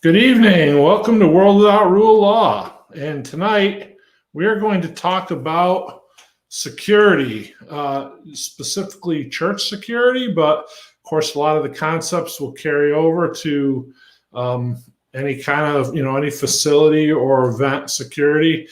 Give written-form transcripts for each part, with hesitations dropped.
Good evening. Welcome to World Without Rule Law. And tonight we are going to talk about security, specifically church security, but of course, a lot of the concepts will carry over to any kind of, any facility or event security.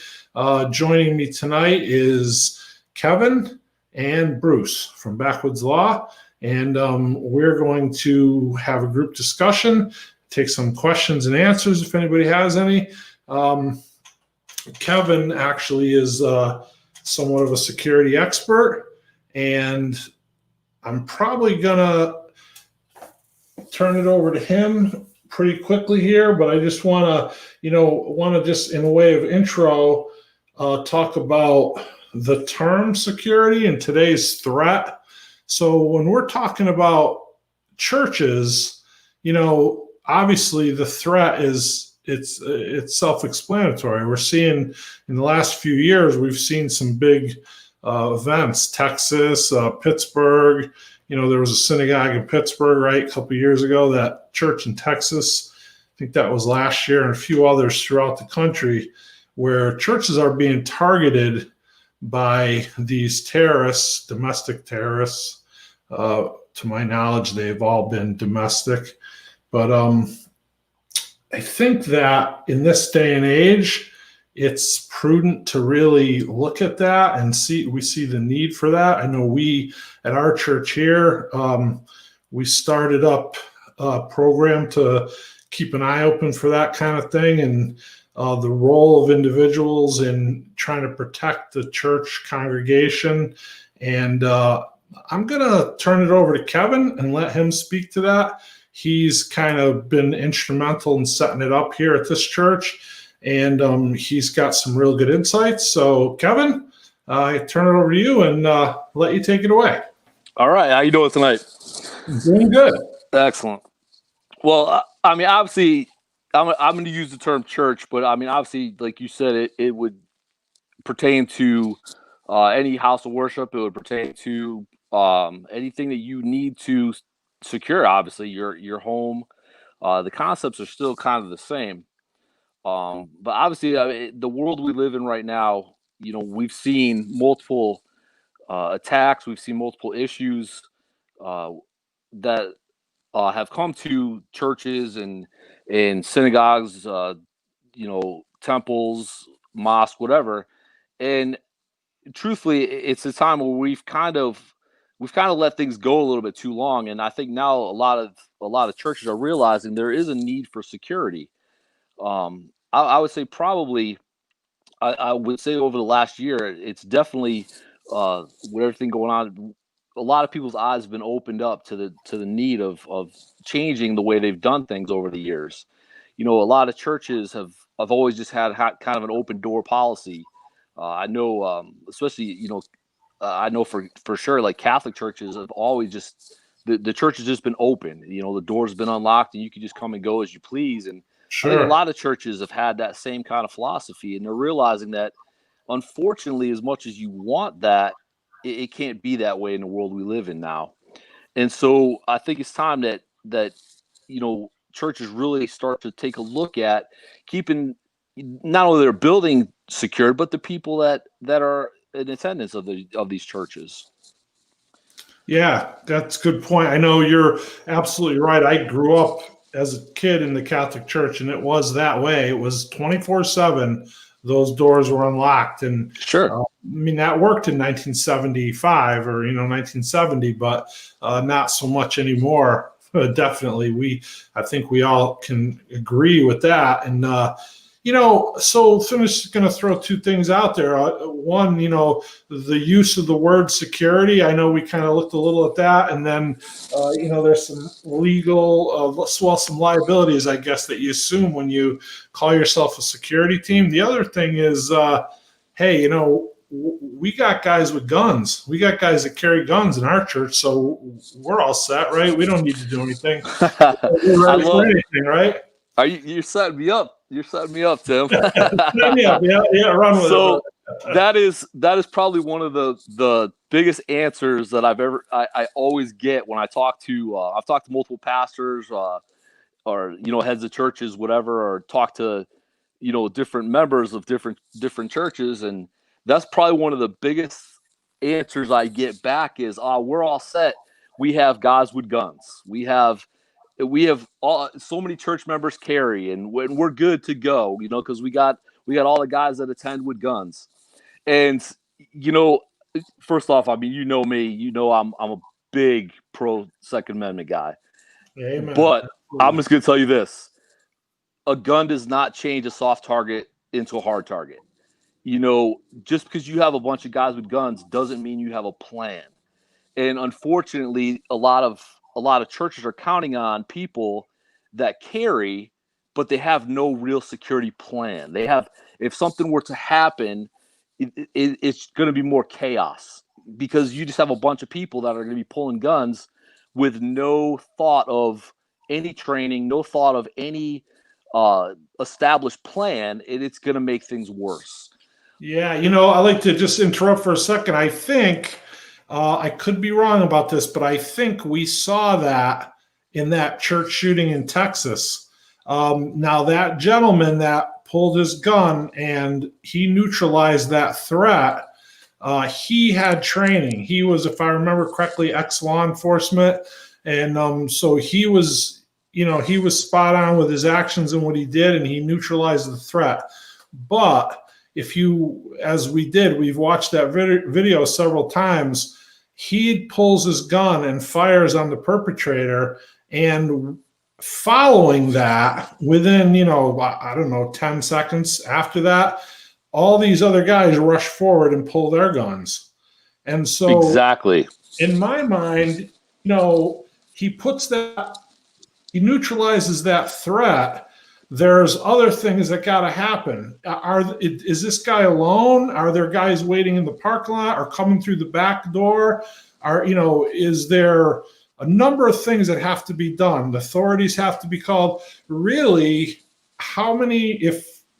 Joining me tonight is Kevin and Bruce from Backwoods Law. And we're going to have a group discussion, take some questions and answers if anybody has any. Kevin actually is somewhat of a security expert, and I'm probably gonna turn it over to him pretty quickly here, but I just want to just in a way of intro talk about the term security and today's threat. So when we're talking about churches, obviously the threat is it's self-explanatory. We're seeing in the last few years, we've seen some big events, Texas, Pittsburgh. There was a synagogue in Pittsburgh, right, a couple of years ago, that church in Texas. I think that was last year, and a few others throughout the country where churches are being targeted by these terrorists, domestic terrorists. To my knowledge, they've all been domestic. But I think that in this day and age, it's prudent to really look at that and we see the need for that. I know we at our church here, we started up a program to keep an eye open for that kind of thing, and the role of individuals in trying to protect the church congregation. And I'm going to turn it over to Kevin and let him speak to that. He's kind of been instrumental in setting it up here at this church, and he's got some real good insights. So, Kevin, I turn it over to you and let you take it away. All right. How you doing tonight? Doing good. Excellent. Well, obviously, I'm going to use the term church, but obviously, like you said, it would pertain to any house of worship. It would pertain to anything that you need to secure. Obviously, your home. The concepts are still kind of the same, but obviously, the world we live in right now, we've seen multiple attacks. We've seen multiple issues that have come to churches and synagogues, temples, mosques, whatever. And truthfully, it's a time where we've kind of let things go a little bit too long. And I think now a lot of churches are realizing there is a need for security. I would say probably, I would say over the last year, it's definitely with everything going on, a lot of people's eyes have been opened up to the need of changing the way they've done things over the years. A lot of churches have always just had kind of an open door policy. I know, especially, I know for sure, like Catholic churches have always just, the church has just been open. The door's been unlocked and you can just come and go as you please. And Sure. I think a lot of churches have had that same kind of philosophy, and they're realizing that, unfortunately, as much as you want that, it can't be that way in the world we live in now. And so I think it's time that churches really start to take a look at keeping not only their building secured, but the people that are in attendance of these churches. Yeah, that's a good point. I know you're absolutely right. I grew up as a kid in the Catholic Church, and it was that way. It was 24/7. Those doors were unlocked, and sure, that worked in 1975 or 1970, but not so much anymore. Definitely, I think we all can agree with that. And so Finish is going to throw two things out there. One, the use of the word security. I know we kind of looked a little at that, and then there's some legal, some liabilities, I guess, that you assume when you call yourself a security team. The other thing is, hey, we got guys with guns. We got guys that carry guns in our church, so we're all set, right? We don't need to do anything. We're ready for anything, right? You're setting me up. You're setting me up, Tim. yeah, run with it. That is probably one of the biggest answers that I always get when I talk to I've talked to multiple pastors, or heads of churches, whatever, or talk to different members of different churches, and that's probably one of the biggest answers I get back is, we're all set. We have guys with guns. We have so many church members carry, and we're good to go, because we got all the guys that attend with guns. And first off, I mean, me, I'm a big pro Second Amendment guy. Amen. But I'm just gonna tell you this: a gun does not change a soft target into a hard target. Just because you have a bunch of guys with guns doesn't mean you have a plan. And unfortunately, a lot of churches are counting on people that carry, but they have no real security plan. If something were to happen, it's going to be more chaos, because you just have a bunch of people that are going to be pulling guns with no thought of any training, no thought of any established plan, and it's going to make things worse. Yeah, I like to just interrupt for a second. I think I could be wrong about this, but I think we saw that in that church shooting in Texas. Now, that gentleman that pulled his gun and he neutralized that threat, he had training. He was, if I remember correctly, ex-law enforcement. And so he was, he was spot on with his actions and what he did, and he neutralized the threat. But we've watched that video several times, he pulls his gun and fires on the perpetrator, and following that, within, 10 seconds after that, all these other guys rush forward and pull their guns. And so exactly, in my mind, he neutralizes that threat. There's other things that got to happen. Is this guy alone? Are there guys waiting in the parking lot or coming through the back door? Is there a number of things that have to be done? The authorities have to be called. Really, how many,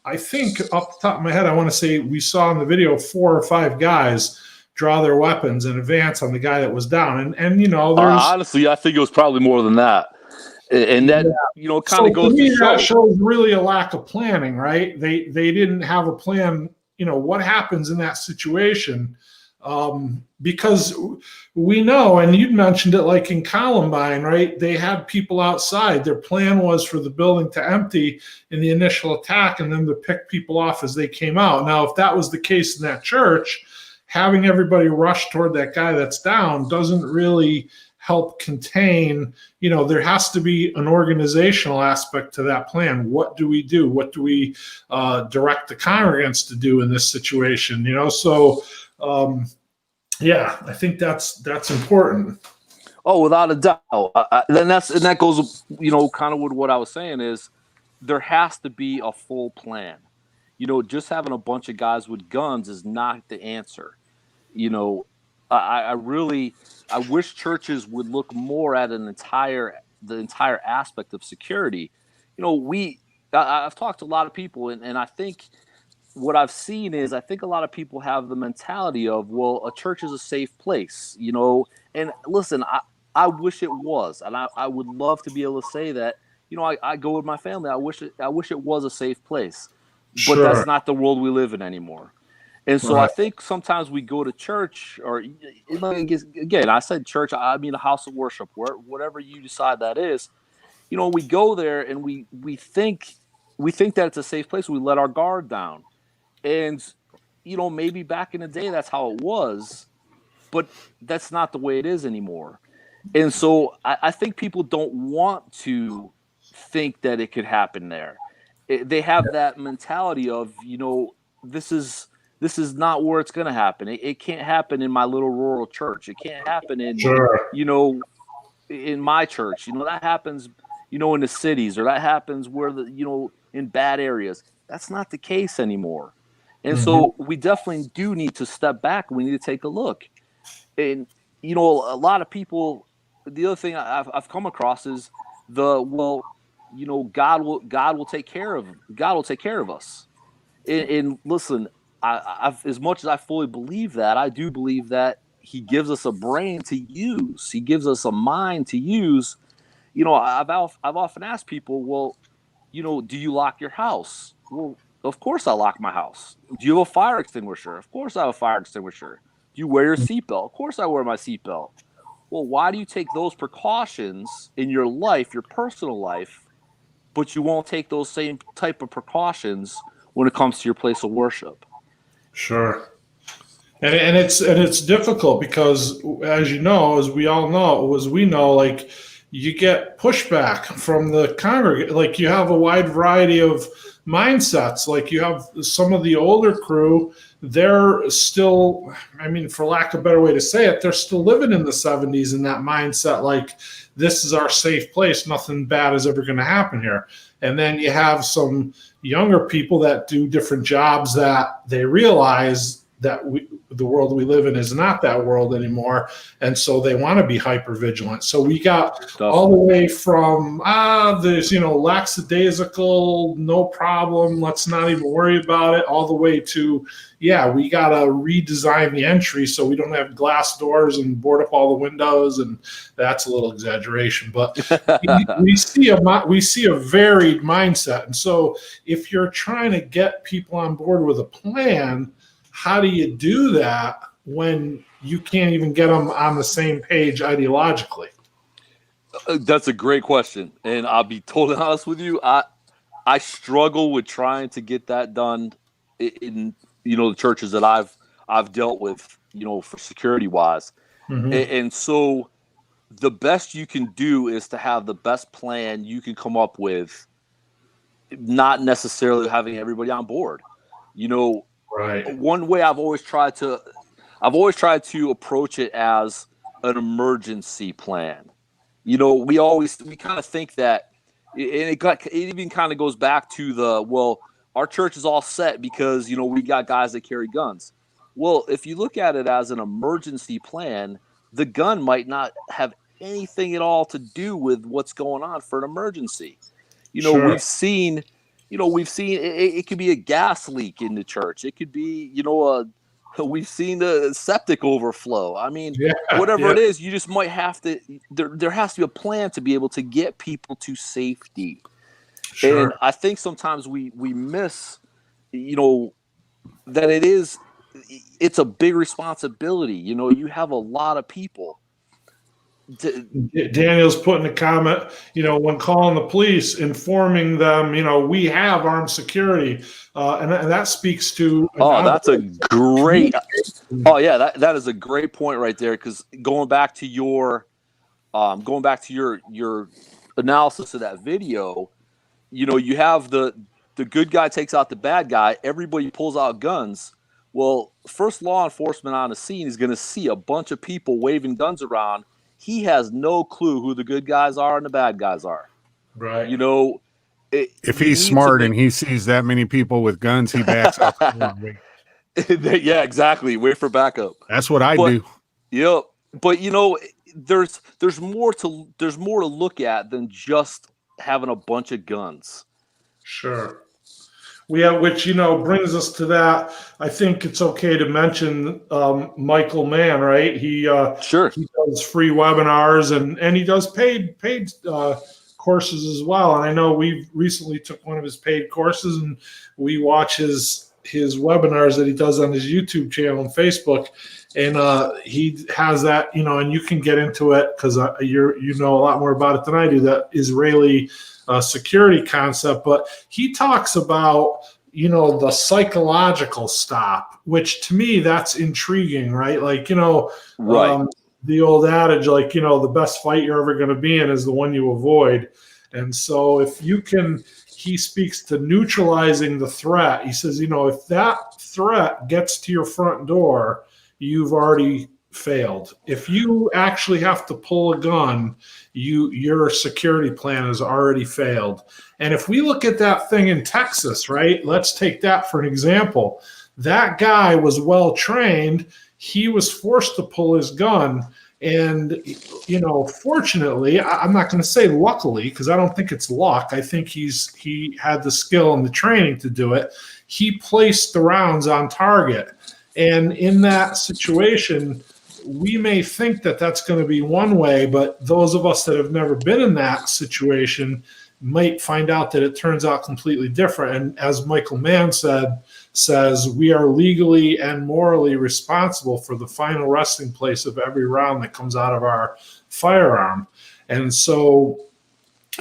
I think off the top of my head, I want to say we saw in the video 4 or 5 guys draw their weapons and advance on the guy that was down. And there's honestly, I think it was probably more than that. And that, kind of goes to show. That shows really a lack of planning, right? They didn't have a plan, what happens in that situation. Because we know, and you'd mentioned it, like in Columbine, right? They had people outside. Their plan was for the building to empty in the initial attack and then to pick people off as they came out. Now, if that was the case in that church, having everybody rush toward that guy that's down doesn't really help contain. There has to be an organizational aspect to that plan. What do we do? What do we direct the congregants to do in this situation? So yeah, I think that's important. Oh, without a doubt. That goes, kind of with what I was saying is there has to be a full plan. Just having a bunch of guys with guns is not the answer. I wish churches would look more at the entire aspect of security. I've talked to a lot of people, and I think what I've seen is, I think a lot of people have the mentality of, well, a church is a safe place, and listen, I wish it was, and I would love to be able to say that, I go with my family. I wish it was a safe place, but Sure. That's not the world we live in anymore. And so Right. I think sometimes we go to church, or again, I said church, I mean a house of worship, whatever you decide that is. We go there and we think that it's a safe place. We let our guard down, and maybe back in the day that's how it was, but that's not the way it is anymore. And so I think people don't want to think that it could happen there. They have that mentality of, this is not where it's going to happen. It can't happen in my little rural church. It can't happen in, Sure. in my church. That happens, in the cities, or that happens where in bad areas. That's not the case anymore. And so we definitely do need to step back. We need to take a look. And, a lot of people, the other thing I've come across is God will take care of us. And listen, I've, as much as I fully believe that, I do believe that he gives us a brain to use. He gives us a mind to use. I've often asked people, well, do you lock your house? Well, of course I lock my house. Do you have a fire extinguisher? Of course I have a fire extinguisher. Do you wear your seatbelt? Of course I wear my seatbelt. Well, why do you take those precautions in your life, your personal life, but you won't take those same type of precautions when it comes to your place of worship? Sure. And it's difficult because, as you know, as we all know, as we know, like, you get pushback from the congregate. Like, you have a wide variety of mindsets. Like, you have some of the older crew, they're still, I mean, for lack of a better way to say it, they're still living in the 70s in that mindset. Like, this is our safe place. Nothing bad is ever going to happen here. And then you have some younger people that do different jobs that they realize that the world we live in is not that world anymore. And so they want to be hyper vigilant. So we got all the way from, there's, lackadaisical, no problem, let's not even worry about it, all the way to, yeah, we got to redesign the entry so we don't have glass doors and board up all the windows. And that's a little exaggeration, but we see a varied mindset. And so if you're trying to get people on board with a plan, how do you do that when you can't even get them on the same page ideologically? That's a great question. And I'll be totally honest with you. I struggle with trying to get that done in the churches that I've dealt with, for security wise. Mm-hmm. And so the best you can do is to have the best plan you can come up with, not necessarily having everybody on board. Right. One way I've always tried to approach it as an emergency plan. We kind of think that, and it even kind of goes back to our church is all set because, we got guys that carry guns. Well, if you look at it as an emergency plan, the gun might not have anything at all to do with what's going on for an emergency. Sure. We've seen it could be a gas leak in the church. It could be, we've seen the septic overflow. I mean, whatever it is, you just might have to, there has to be a plan to be able to get people to safety. Sure. And I think sometimes we miss, that it's a big responsibility. You have a lot of people. Daniel's putting a comment, when calling the police, informing them, we have armed security. And that speaks to. That's a great. That is a great point right there. Because going back to your analysis of that video, you have the good guy takes out the bad guy. Everybody pulls out guns. Well, first law enforcement on the scene is going to see a bunch of people waving guns around. He has no clue who the good guys are and the bad guys are. Right. If he's smart and he sees that many people with guns, he backs up. Yeah, exactly. Wait for backup. That's what I do. Yep. But there's more to look at than just having a bunch of guns. Sure. Which brings us to that. I think it's okay to mention Michael Mann, right? Sure. He does free webinars and he does paid courses as well. And I know we recently took one of his paid courses, and we watch his webinars that he does on his YouTube channel and Facebook. And he has that, and you can get into it because you know a lot more about it than I do, that Israeli security concept. But he talks about, the psychological stop, which to me, that's intriguing, right? Like, right. The old adage, like, the best fight you're ever going to be in is the one you avoid. And so he speaks to neutralizing the threat. He says, if that threat gets to your front door, you've already failed. If you actually have to pull a gun, your security plan has already failed. And if we look at that thing in Texas, right, let's take that for an example. That guy was well trained. He was forced to pull his gun. And, fortunately, I'm not going to say luckily, because I don't think it's luck. I think he had the skill and the training to do it. He placed the rounds on target. And in that situation, we may think that that's going to be one way, but those of us that have never been in that situation might find out that it turns out completely different. And as Michael Mann says, we are legally and morally responsible for the final resting place of every round that comes out of our firearm. And so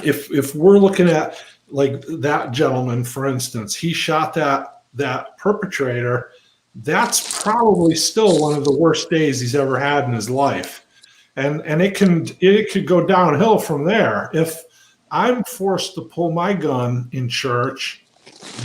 if we're looking at like that gentleman, for instance, he shot that perpetrator, that's probably still one of the worst days he's ever had in his life. And it could go downhill from there. If I'm forced to pull my gun in church,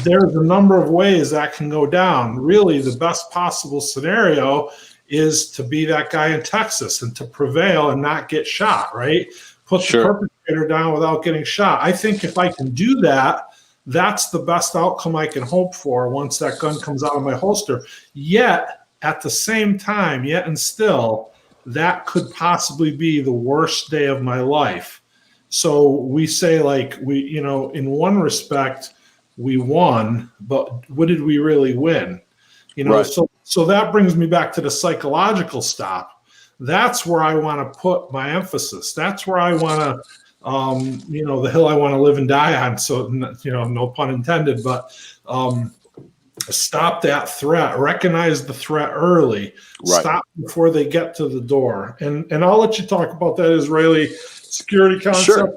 there's a number of ways that can go down. Really, the best possible scenario is to be that guy in Texas and to prevail and not get shot, right? Put the perpetrator down without getting shot. I think if I can do that, that's the best outcome I can hope for once that gun comes out of my holster. Yet, at the same time, still, that could possibly be the worst day of my life. So we say, like, in one respect, we won, but what did we really win? Right. So that brings me back to the psychological stop. That's where I want to put my emphasis. That's where I want to, the hill I want to live and die on. So, no pun intended, but stop that threat, recognize the threat early, stop before they get to the door. And I'll let you talk about that Israeli security concept. Sure.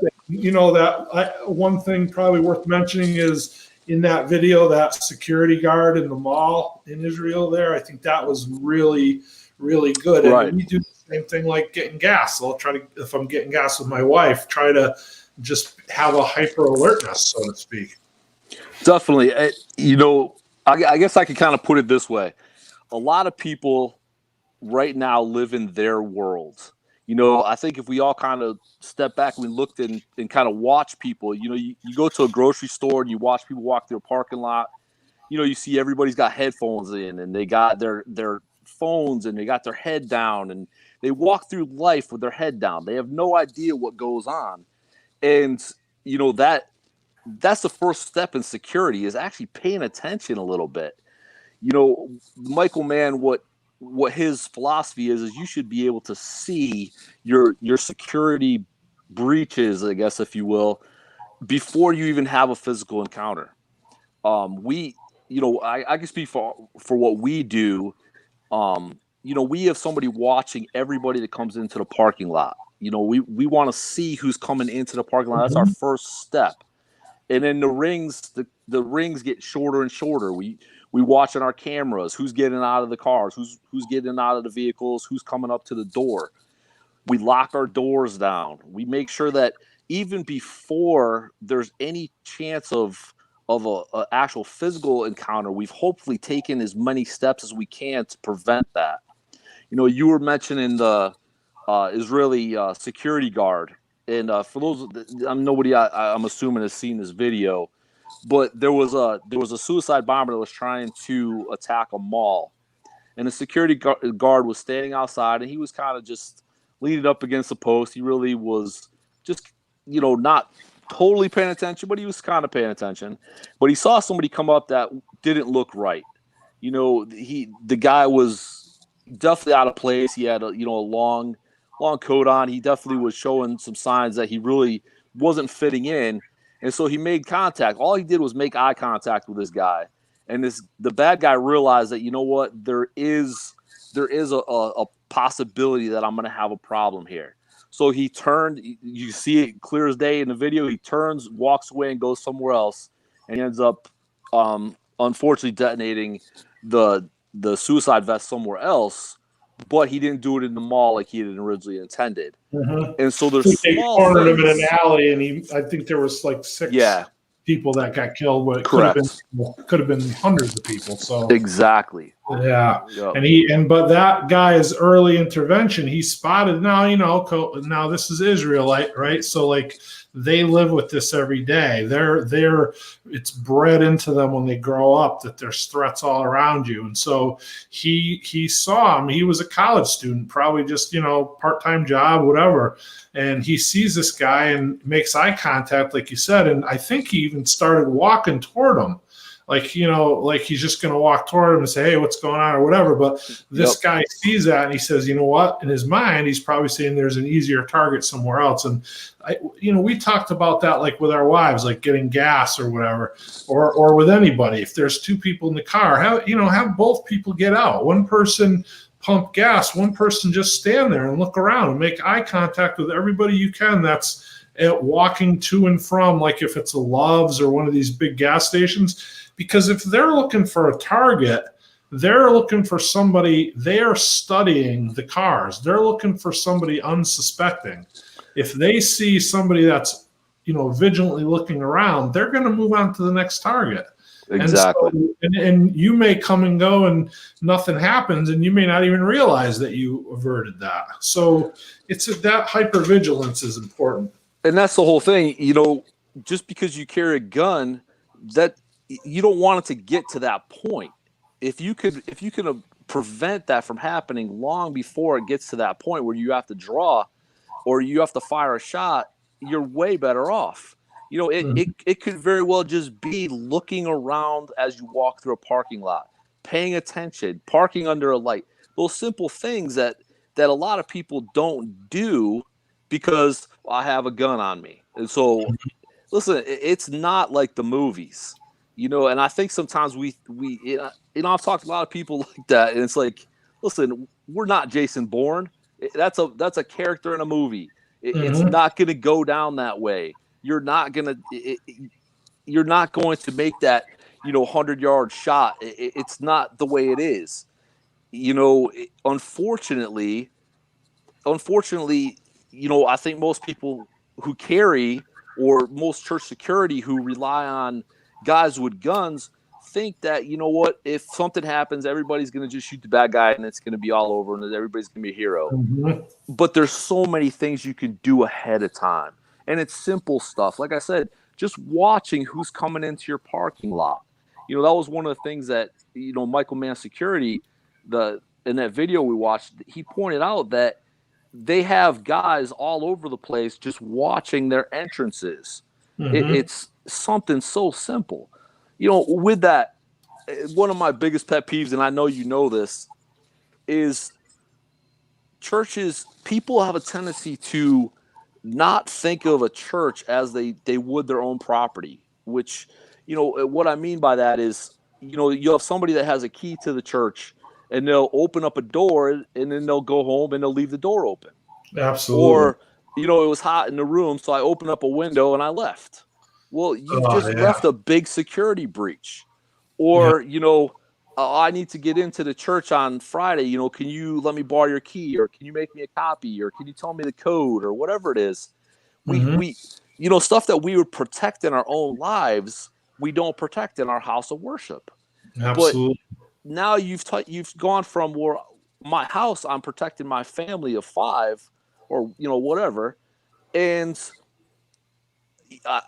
One thing probably worth mentioning is in that video, that security guard in the mall in Israel there, I think that was really, really good. Right. And we do the same thing like getting gas. I'll try to, if I'm getting gas with my wife, try to just have a hyper alertness, so to speak. Definitely. I guess I could kind of put it this way. A lot of people right now live in their world. I think if we all kind of step back and we looked and kind of watch people, you go to a grocery store and you watch people walk through a parking lot, you see everybody's got headphones in and they got their phones and they got their head down and they walk through life with their head down. They have no idea what goes on. And, that's the first step in security is actually paying attention a little bit. Michael Mann, what his philosophy is you should be able to see your security breaches, I guess, if you will, before you even have a physical encounter. I can speak for what we do. We have somebody watching everybody that comes into the parking lot. We want to see who's coming into the parking lot. That's our first step. And then the rings get shorter and shorter. We watch on our cameras who's getting out of the cars, who's getting out of the vehicles, who's coming up to the door. We lock our doors down. We make sure that even before there's any chance of a actual physical encounter, we've hopefully taken as many steps as we can to prevent that. You were mentioning the Israeli security guard. And for those, nobody I'm assuming has seen this video, but there was a suicide bomber that was trying to attack a mall, and the security guard was standing outside, and he was kind of just leaning up against the post. He really was just, not totally paying attention, but he was kind of paying attention. But he saw somebody come up that didn't look right. The guy was definitely out of place. He had a long coat on. He definitely was showing some signs that he really wasn't fitting in. And so he made contact. All he did was make eye contact with this guy. And the bad guy realized that, there is a possibility that I'm going to have a problem here. So he turned, you see it clear as day in the video. He turns, walks away and goes somewhere else. And he ends up, unfortunately detonating the suicide vest somewhere else. But he didn't do it in the mall like he had originally intended. Mm-hmm. And so there's they cornered him in an alley, and I think there was like 6 people that got killed. But it could have been hundreds of people. So exactly. Yeah. Yep. But that guy's early intervention, he spotted now this is Israelite, right? So like they live with this every day. It's bred into them when they grow up that there's threats all around you. And so he saw him. He was a college student, probably just, part-time job, whatever. And he sees this guy and makes eye contact, like you said. And I think he even started walking toward him. like, like he's just going to walk toward him and say, hey, what's going on or whatever. But this guy sees that and he says, you know what? In his mind, he's probably saying there's an easier target somewhere else. And we talked about that, like with our wives, like getting gas or whatever, or with anybody. If there's two people in the car, have both people get out. One person pump gas, one person just stand there and look around and make eye contact with everybody you can. That's walking to and from, like if it's a Love's or one of these big gas stations, because if they're looking for a target, they're looking for somebody, they are studying the cars. They're looking for somebody unsuspecting. If they see somebody that's, vigilantly looking around, they're going to move on to the next target. Exactly. And you may come and go and nothing happens, and you may not even realize that you averted that. So that hypervigilance is important. And that's the whole thing, just because you carry a gun, that you don't want it to get to that point. If you could prevent that from happening long before it gets to that point where you have to draw or you have to fire a shot, you're way better off. It could very well just be looking around as you walk through a parking lot, paying attention, parking under a light, those simple things that a lot of people don't do because I have a gun on me. And so, listen, it's not like the movies, and I think sometimes I've talked to a lot of people like that, and it's like, listen, we're not Jason Bourne. That's a character in a movie. It's not going to go down that way. You're not going to make that, 100-yard shot. It's not the way it is. Unfortunately, I think most people who carry, or most church security who rely on guys with guns, think that, if something happens, everybody's going to just shoot the bad guy and it's going to be all over and everybody's going to be a hero. But there's so many things you can do ahead of time. And it's simple stuff. Like I said, just watching who's coming into your parking lot. That was one of the things that, Michael Mann Security, in that video we watched, he pointed out that they have guys all over the place just watching their entrances. It's something so simple. With that, one of my biggest pet peeves, and I know you know this, is churches, people have a tendency to not think of a church as they would their own property, which, what I mean by that is, you have somebody that has a key to the church and they'll open up a door and then they'll go home and they'll leave the door open. Absolutely. Or, it was hot in the room, so I opened up a window and I left. Well, you've left a big security breach. Or, I need to get into the church on Friday. Can you let me borrow your key, or can you make me a copy, or can you tell me the code, or whatever it is? We stuff that we would protect in our own lives, we don't protect in our house of worship. Absolutely. But now you've gone from where my house, I'm protecting my family of 5 or, whatever. And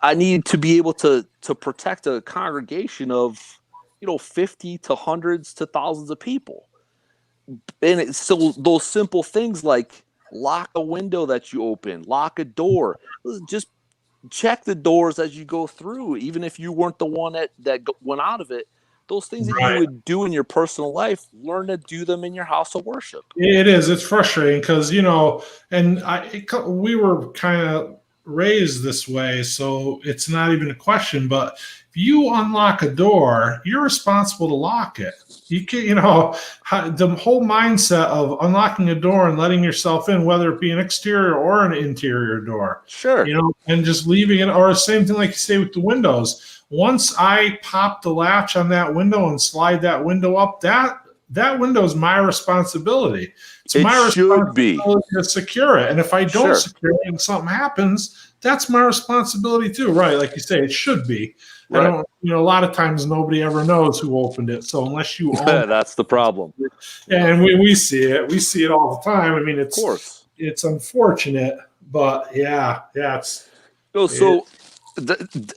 I need to be able to protect a congregation of, 50 to hundreds to thousands of people. And it's so those simple things like lock a window that you open, lock a door, just check the doors as you go through, even if you weren't the one that went out of it. Those things that you would do in your personal life, learn to do them in your house of worship. It is. It's frustrating because, we were kind of raised this way, so it's not even a question. But if you unlock a door, you're responsible to lock it. You can, the whole mindset of unlocking a door and letting yourself in, whether it be an exterior or an interior door, sure, and just leaving it, or same thing like you say with the windows. Once I pop the latch on that window and slide that window up, that window is my responsibility. It's my responsibility to secure it. And if I don't secure it and something happens, that's my responsibility too. Right. Like you say, it should be. Right. I don't, a lot of times nobody ever knows who opened it. So unless you own that's the problem. And we see it. We see it all the time. I mean, of course. It's unfortunate, but it's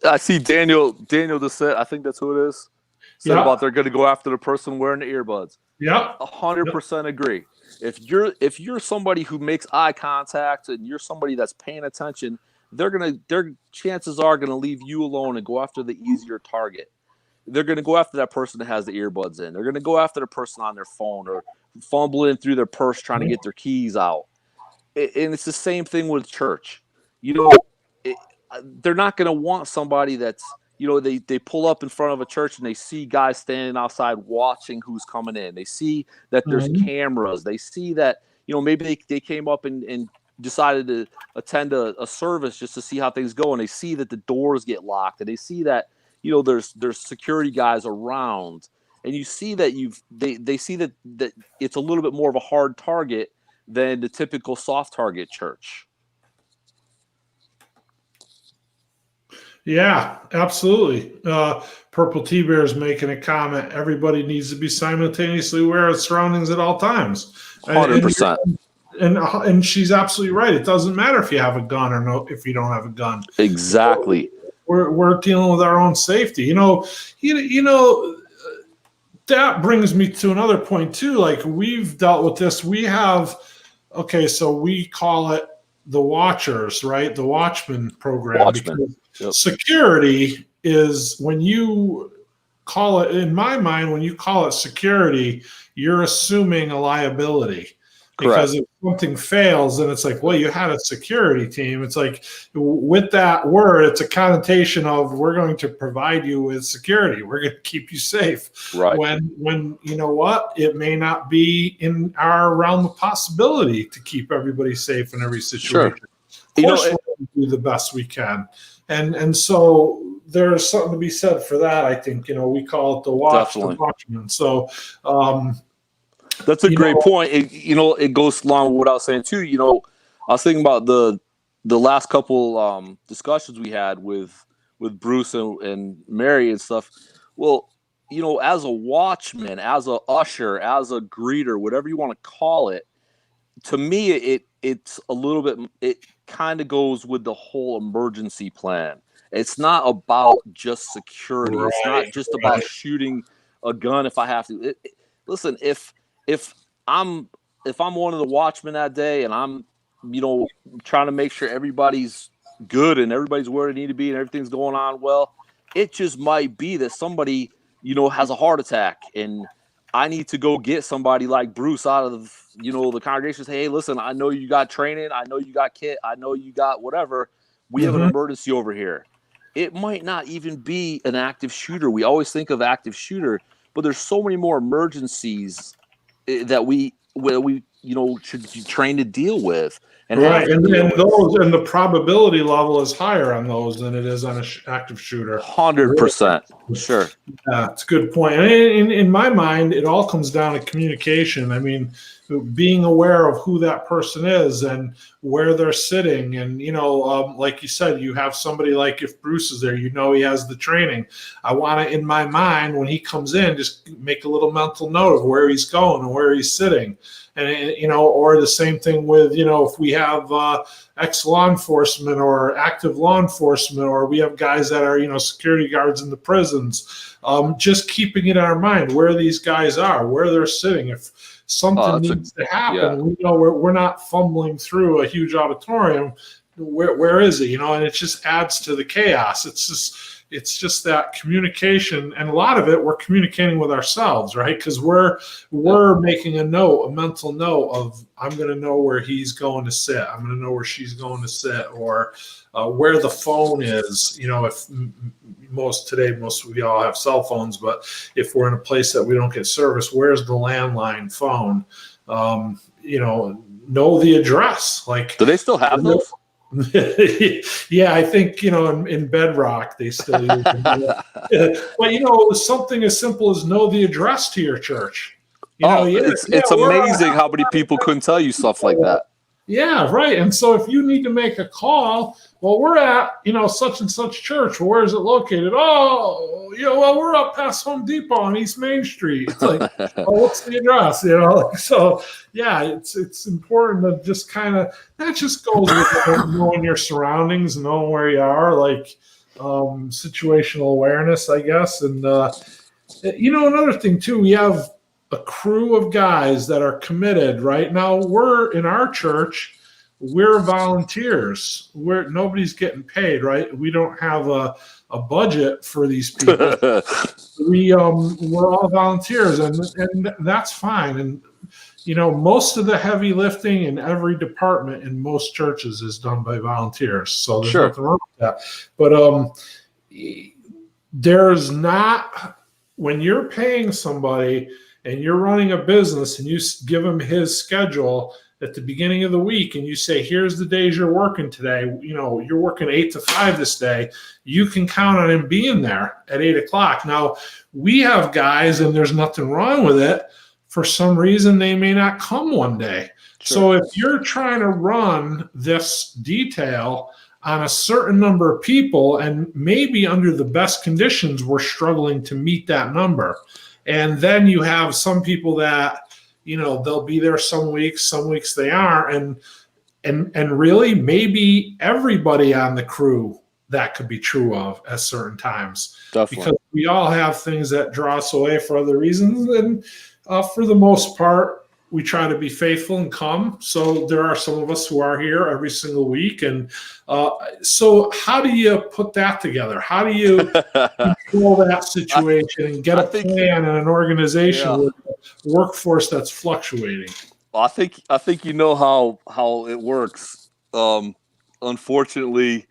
I see Daniel Dissett, I think that's who it is, said about they're going to go after the person wearing the earbuds. Yeah, 100% agree. If you're somebody who makes eye contact and you're somebody that's paying attention, their chances are going to leave you alone and go after the easier target. they're going to go after that person that has the earbuds in. They're going to go after the person on their phone or fumbling through their purse trying to get their keys out. And it's the same thing with church. They're not going to want somebody that's, they pull up in front of a church and they see guys standing outside watching who's coming in. They see that there's cameras. They see that, maybe they came up and decided to attend a service just to see how things go. And they see that the doors get locked, and they see that, there's security guys around, and you see that they see that it's a little bit more of a hard target than the typical soft target church. Yeah, absolutely. Purple T-Bear is making a comment. Everybody needs to be simultaneously aware of surroundings at all times. 100%. And she's absolutely right. It doesn't matter if you have a gun or no, if you don't have a gun. Exactly. We're dealing with our own safety. That brings me to another point too. Like, we've dealt with this. We have, so we call it the Watchers, right? The Watchman program. Watchman. Yep. Security is, when you call it, in my mind, when you call it security, you're assuming a liability. Because if something fails, then it's like, well, you had a security team. It's like, with that word, it's a connotation of, we're going to provide you with security. We're going to keep you safe. Right. When you know what? It may not be in our realm of possibility to keep everybody safe in every situation. Sure. Of course, we'll do the best we can. And so there's something to be said for that. I think, we call it the Watchman. So, that's a great point. It goes along with what I was saying too. I was thinking about the last couple discussions we had with Bruce and Mary and stuff. Well, as a watchman, as a usher, as a greeter, whatever you want to call it, to me, it's a little bit. It kind of goes with the whole emergency plan. It's not about just security. Right, it's not just about shooting a gun if I have to. Listen, if I'm one of the watchmen that day and I'm, trying to make sure everybody's good and everybody's where they need to be and everything's going on well, it just might be that somebody, has a heart attack and I need to go get somebody like Bruce out of, the congregation. Say, hey, listen, I know you got training. I know you got kit. I know you got whatever. We have an emergency over here. It might not even be an active shooter. We always think of active shooter, but there's so many more emergencies that we should be trained to deal with. And the probability level is higher on those than it is on an active shooter. 100%. Sure. Yeah, it's a good point. And in my mind, it all comes down to communication. I mean, being aware of who that person is and where they're sitting. And, like you said, you have somebody like, if Bruce is there, he has the training. I want to, in my mind, when he comes in, just make a little mental note of where he's going and where he's sitting. And, or the same thing with, if we have ex-law enforcement or active law enforcement, or we have guys that are, security guards in the prisons, just keeping it in our mind where these guys are, where they're sitting. If something needs to happen, we're not fumbling through a huge auditorium. Where is it? And it just adds to the chaos. It's just that communication, and a lot of it we're communicating with ourselves, right? Because we're making a mental note of, I'm going to know where he's going to sit. I'm going to know where she's going to sit, or where the phone is. If most we all have cell phones, but if we're in a place that we don't get service, where's the landline phone? Know the address. Like, do they still have those? Yeah, I think in Bedrock they still use them. But something as simple as know the address to your church. It's amazing how many people couldn't tell you stuff like that. Yeah, right. And so if you need to make a call, well, we're at such and such church. Where is it located? Oh, we're up past Home Depot on East Main Street. It's like, what's the address? So yeah, it's important to just that just goes with knowing your surroundings, knowing where you are, like situational awareness, I guess. And another thing too, we have a crew of guys that are committed. Right now, we're in our church. we're volunteers. Nobody's getting paid, right? We don't have a budget for these people. We're all volunteers, and that's fine. And most of the heavy lifting in every department in most churches is done by volunteers. So there's nothing wrong with that. But there's not, when you're paying somebody and you're running a business and you give them his schedule at the beginning of the week and you say, here's the days you're working today, you're working 8 to 5 this day, you can count on him being there at 8 o'clock. Now, we have guys, and there's nothing wrong with it, for some reason they may not come one day. Sure. So if you're trying to run this detail on a certain number of people, and maybe under the best conditions, we're struggling to meet that number. And then you have some people that, they'll be there some weeks they aren't. And really maybe everybody on the crew that could be true of at certain times. Definitely. Because we all have things that draw us away for other reasons. And for the most part, we try to be faithful and come. So there are some of us who are here every single week. And so how do you put that together? How do you control that situation and get a plan and an organization with a workforce that's fluctuating? Well, I think how it works. Unfortunately,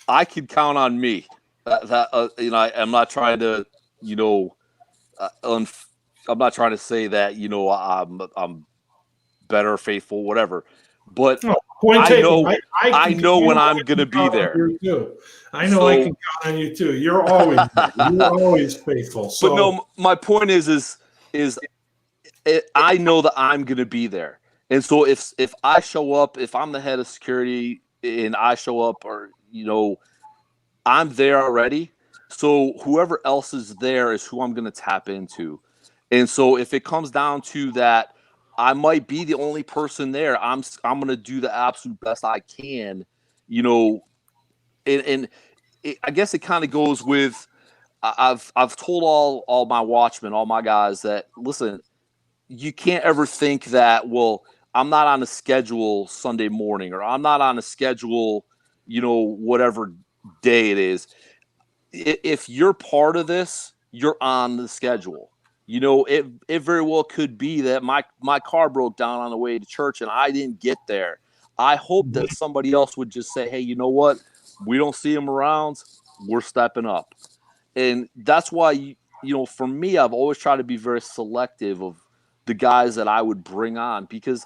I can count on me. I'm not trying to, I'm not trying to say that I'm better, faithful, whatever. But I know when I'm going to be there. I know I can count on you too. You're always faithful. So. But no, my point is I know that I'm going to be there. And so if I show up, if I'm the head of security and I show up, or I'm there already. So whoever else is there is who I'm going to tap into. And so if it comes down to that, I might be the only person there. I'm going to do the absolute best I can, and I guess it kind of goes with, I've told all my watchmen, all my guys that, listen, you can't ever think that, well, I'm not on a schedule Sunday morning, or I'm not on a schedule, whatever day it is. If you're part of this, you're on the schedule. It very well could be that my car broke down on the way to church and I didn't get there. I hope that somebody else would just say, hey, you know what? We don't see him around. We're stepping up. And that's why, for me, I've always tried to be very selective of the guys that I would bring on, because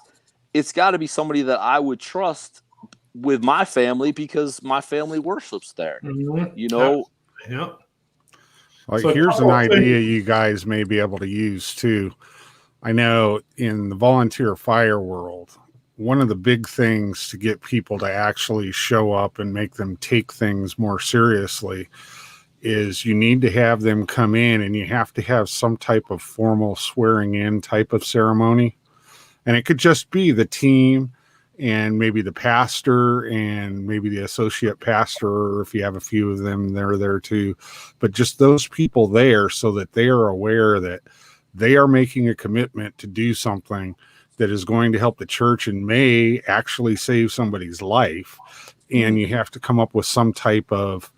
it's got to be somebody that I would trust with my family, because my family worships there. Mm-hmm. Yeah. Well, so here's an idea you guys may be able to use too. I know in the volunteer fire world, one of the big things to get people to actually show up and make them take things more seriously is you need to have them come in, and you have to have some type of formal swearing in type of ceremony. And it could just be the team and maybe the pastor and maybe the associate pastor, or if you have a few of them, they're there too. But just those people there, so that they are aware that they are making a commitment to do something that is going to help the church and may actually save somebody's life. And you have to come up with some type of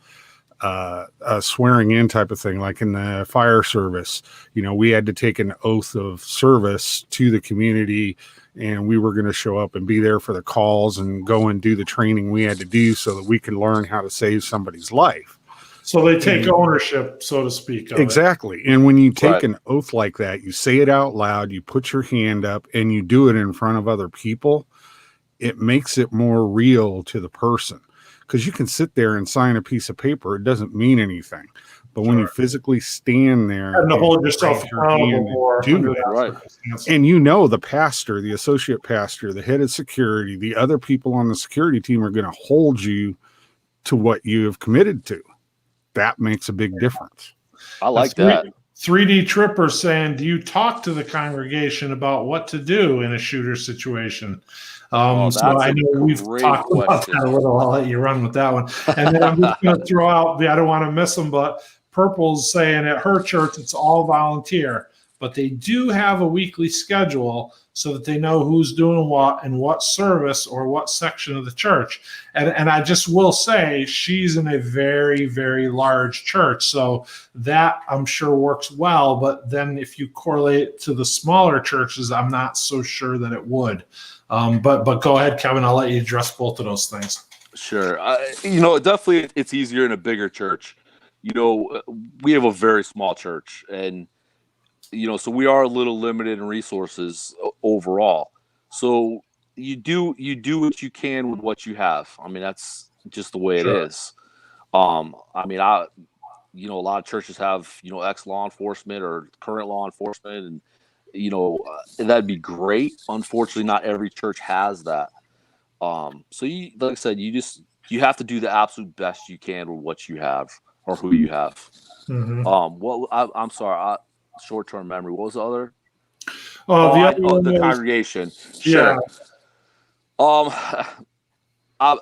a swearing in type of thing, like in the fire service. We had to take an oath of service to the community, and we were going to show up and be there for the calls and go and do the training we had to do so that we could learn how to save somebody's life. So they take ownership, so to speak. Exactly. And when you take an oath like that, you say it out loud, you put your hand up, and you do it in front of other people. It makes it more real to the person, because you can sit there and sign a piece of paper. It doesn't mean anything. But when you physically stand there and hold yourself accountable more, and the pastor, the associate pastor, the head of security, the other people on the security team are going to hold you to what you have committed to. That makes a big difference. I like that. 3D Tripper saying, do you talk to the congregation about what to do in a shooter situation? So I know we've talked about that a little. I'll let you run with that one. And then I'm just going to throw out, I don't want to miss them, but Purple's saying at her church, it's all volunteer. but they do have a weekly schedule so that they know who's doing what and what service or what section of the church. And I just will say she's in a very, very large church. So that I'm sure works well. But then if you correlate it to the smaller churches, I'm not so sure that it would. But go ahead, Kevin. I'll let you address both of those things. Sure. Definitely it's easier in a bigger church. We have a very small church, and so we are a little limited in resources overall. So you do what you can with what you have. I mean, that's just the way it is. A lot of churches have, ex-law enforcement or current law enforcement, and that'd be great. Unfortunately, not every church has that. So like I said, you have to do the absolute best you can with what you have or who you have. Mm-hmm. I'm sorry. Short-term memory. What was the other? The congregation. Sure. Yeah. I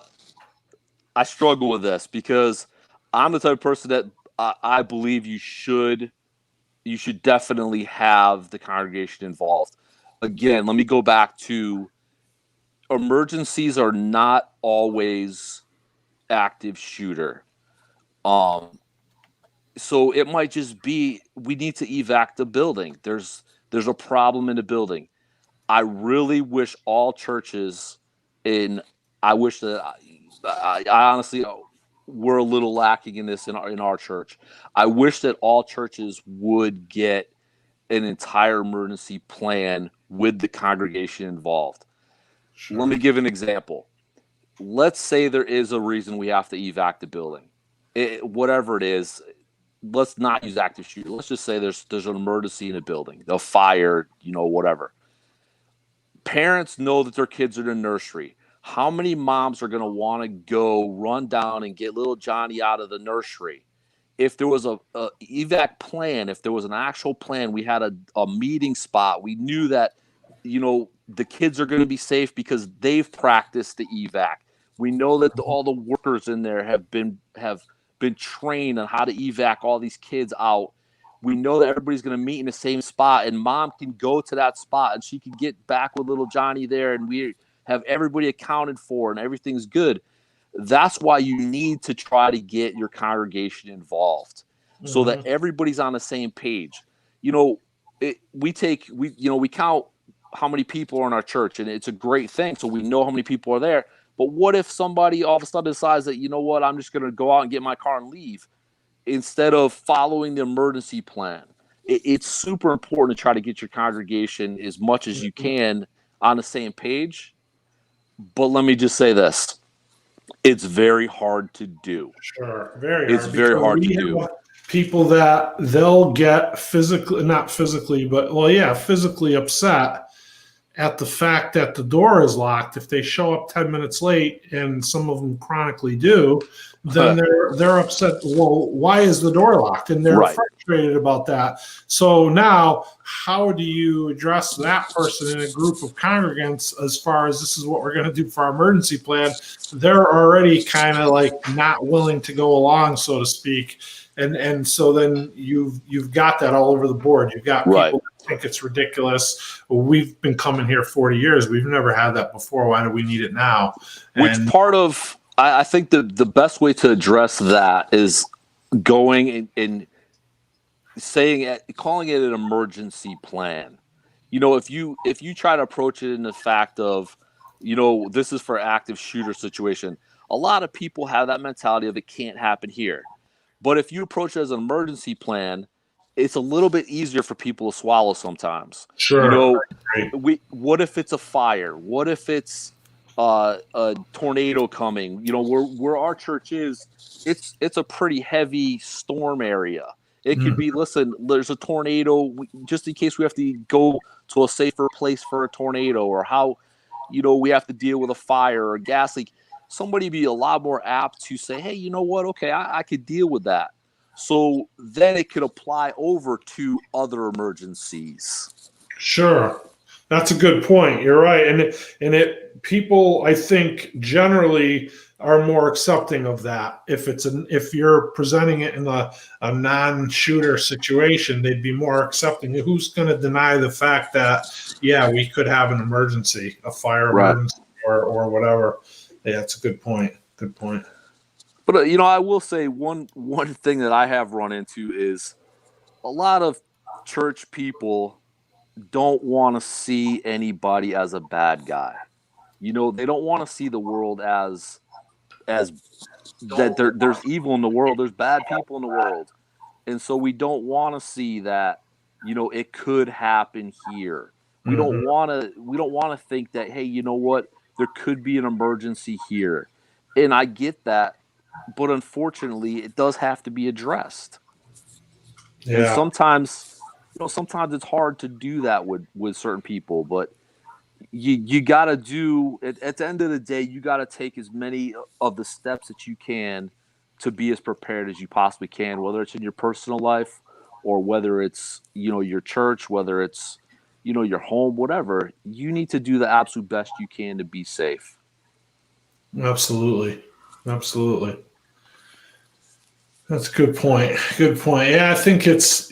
struggle with this because I'm the type of person that I believe you should definitely have the congregation involved. Again, let me go back to emergencies are not always active shooter. So it might just be we need to evac the building. There's a problem in the building. I really wish all churches I wish that I honestly we're a little lacking in this in our church. I wish that all churches would get an entire emergency plan with the congregation involved. Sure. Let me give an example. Let's say there is a reason we have to evac the building. Whatever it is, let's not use active shooter. Let's just say there's an emergency in a building, a fire, whatever. Parents know that their kids are in the nursery. How many moms are going to want to go run down and get little Johnny out of the nursery? If there was a evac plan, if there was an actual plan, we had a meeting spot. We knew that, the kids are going to be safe because they've practiced the evac. We know that all the workers in there have been trained on how to evac all these kids out. We know that everybody's going to meet in the same spot, and mom can go to that spot and she can get back with little Johnny there, and we have everybody accounted for and everything's good. That's why you need to try to get your congregation involved so that everybody's on the same page. We count how many people are in our church, and it's a great thing. So we know how many people are there. But what if somebody all of a sudden decides that, I'm just going to go out and get my car and leave instead of following the emergency plan? It's super important to try to get your congregation as much as you can on the same page. But let me just say this. It's very hard to do. Sure. It's very hard to do. People that they'll get physically upset at the fact that the door is locked. If they show up 10 minutes late, and some of them chronically do, then they're upset. Well, why is the door locked? And they're frustrated about that. So now, how do you address that person in a group of congregants as far as this is what we're going to do for our emergency plan? They're already kind of like not willing to go along, so to speak. And so then you've got that all over the board. You've got people that think it's ridiculous. Well, we've been coming here 40 years. We've never had that before. Why do we need it now? I think the best way to address that is going and calling it an emergency plan. If you try to approach it in the fact of, this is for active shooter situation, a lot of people have that mentality of it can't happen here. But if you approach it as an emergency plan, it's a little bit easier for people to swallow sometimes. Sure. What if it's a fire? What if it's a tornado coming? Where our church is, it's a pretty heavy storm area. It could be, listen, there's a tornado, just in case we have to go to a safer place for a tornado, or how, we have to deal with a fire or a gas leak. Somebody be a lot more apt to say, hey, you know what? Okay, I could deal with that. So then it could apply over to other emergencies. Sure. That's a good point. You're right. And people, I think, generally are more accepting of that. If you're presenting it in a non-shooter situation, they'd be more accepting. Who's going to deny the fact that, yeah, we could have an emergency, a fire Right. emergency or whatever. Yeah, that's a good point. Good point. But I will say one thing that I have run into is a lot of church people don't want to see anybody as a bad guy. They don't want to see the world as that there's evil in the world, there's bad people in the world. And so we don't want to see that, it could happen here. We don't want to think that, hey, you know what? There could be an emergency here. And I get that, but unfortunately it does have to be addressed. Yeah. And sometimes it's hard to do that with certain people, but you got to do at the end of the day, you got to take as many of the steps that you can to be as prepared as you possibly can, whether it's in your personal life or whether it's, your church, whether it's, your home, whatever. You need to do the absolute best you can to be safe. Absolutely. That's a good point. Good point. Yeah, I think it's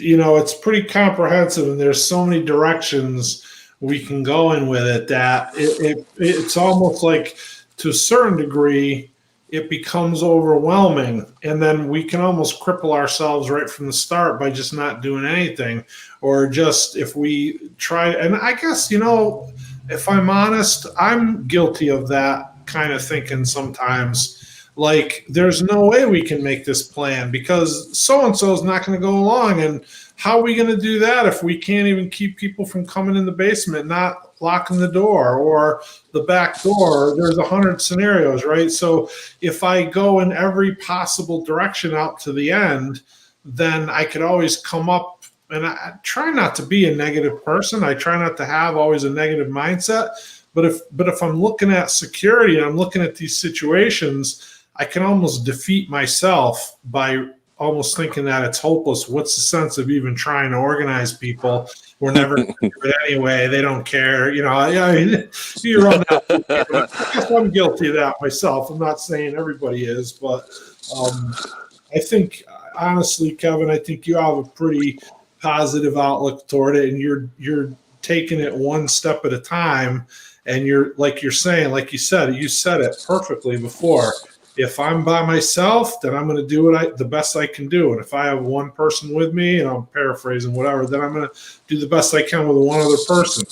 pretty comprehensive, and there's so many directions we can go in with it that it's almost like, to a certain degree, it becomes overwhelming, and then we can almost cripple ourselves right from the start by just not doing anything, or just if we try. And I guess, if I'm honest, I'm guilty of that kind of thinking sometimes. Like, there's no way we can make this plan because so-and-so is not going to go along. And how are we going to do that if we can't even keep people from coming in the basement, not locking the door or the back door? There's 100 scenarios, right? So if I go in every possible direction out to the end, then I could always come up, and I try not to be a negative person. I try not to have always a negative mindset. But if I'm looking at security and I'm looking at these situations, I can almost defeat myself by almost thinking that it's hopeless. What's the sense of even trying to organize people? We're never going to do it anyway. They don't care. You run that. I guess I'm guilty of that myself. I'm not saying everybody is, but I think, honestly, Kevin, I think you have a pretty positive outlook toward it, and you're taking it one step at a time. And you're saying, like you said it perfectly before. If I'm by myself, then I'm going to do the best I can do. And if I have one person with me, and I'm paraphrasing whatever, then I'm going to do the best I can with one other person.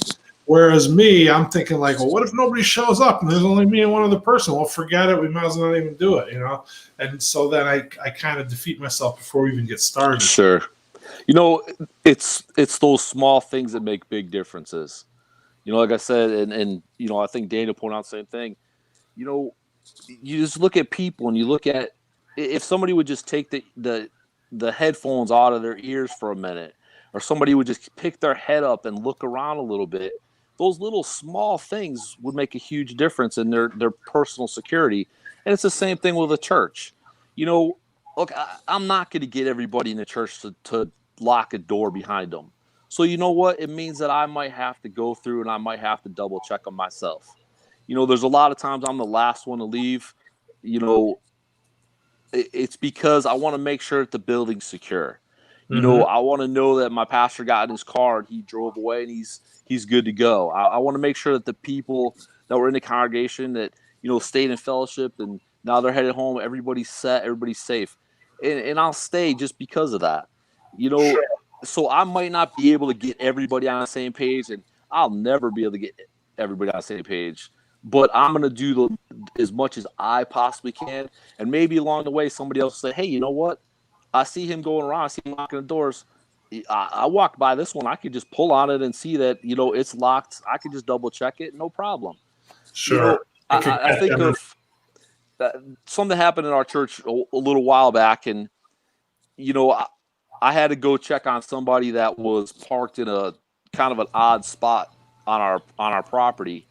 Whereas me, I'm thinking like, well, what if nobody shows up and there's only me and one other person? Well, forget it. We might as well not even do it, And so then I kind of defeat myself before we even get started. Sure. It's those small things that make big differences. Like I said, and I think Dana pointed out the same thing. You just look at people, and you look at, if somebody would just take the headphones out of their ears for a minute, or somebody would just pick their head up and look around a little bit, those little small things would make a huge difference in their personal security. And it's the same thing with a church. Look, I'm not going to get everybody in the church to lock a door behind them. So you know what? It means that I might have to go through and I might have to double check them myself. There's a lot of times I'm the last one to leave. It's because I want to make sure that the building's secure. I want to know that my pastor got in his car and he drove away and he's good to go. I want to make sure that the people that were in the congregation that, stayed in fellowship and now they're headed home, everybody's set, everybody's safe. And I'll stay just because of that. Sure. So I might not be able to get everybody on the same page, and I'll never be able to get everybody on the same page. But I'm going to do as much as I possibly can. And maybe along the way, somebody else will say, hey, you know what? I see him going around. I see him locking the doors. I walked by this one. I could just pull on it and see that, it's locked. I could just double check it. No problem. Sure. I think of something happened in our church a little while back. And, I had to go check on somebody that was parked in a kind of an odd spot on our property.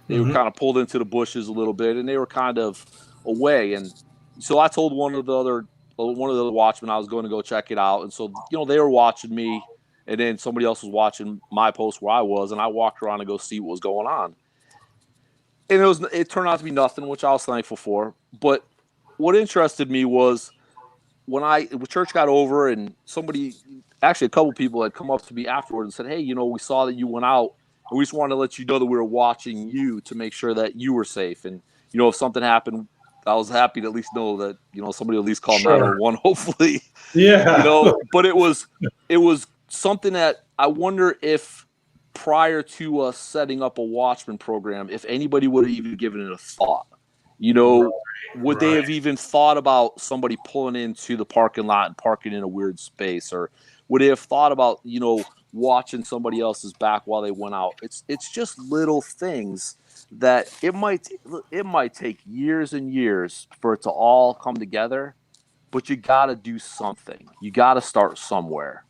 They were kind of pulled into the bushes a little bit, and they were kind of away. And so I told one of the other watchmen I was going to go check it out. And so, they were watching me, and then somebody else was watching my post where I was, and I walked around to go see what was going on. it turned out to be nothing, which I was thankful for. But what interested me was when church got over, and a couple people had come up to me afterward and said, "Hey, we saw that you went out, and we just wanted to let you know that we were watching you to make sure that you were safe. And if something happened, I was happy to at least know that somebody at least called 911, hopefully." Yeah. But it was something that I wonder if prior to us setting up a Watchman program, if anybody would have even given it a thought. Would they have even thought about somebody pulling into the parking lot and parking in a weird space, or would they have thought about watching somebody else's back while they went out? It's just little things that it might take years and years for it to all come together, but you got to do something. You got to start somewhere.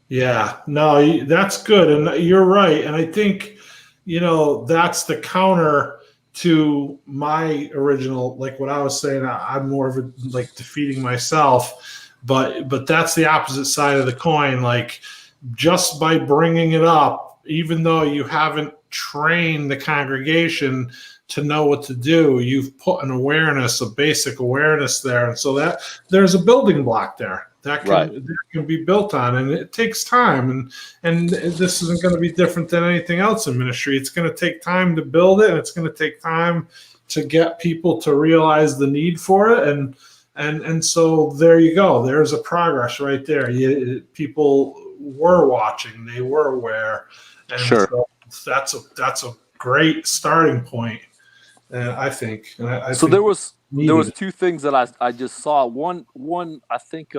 Yeah, no, that's good. And you're right. And I think, that's the counter to my original, like what I was saying. I'm more of a like defeating myself, but that's the opposite side of the coin. Like, just by bringing it up, even though you haven't trained the congregation to know what to do, you've put a basic awareness there. And so that there's a building block there that can be built on, and it takes time. And this isn't going to be different than anything else in ministry. It's going to take time to build it, and it's going to take time to get people to realize the need for it. And so there you go. There's a progress right there. People were watching, they were aware, and so that's a great starting point. I think. And so there was two things that I just saw. One I think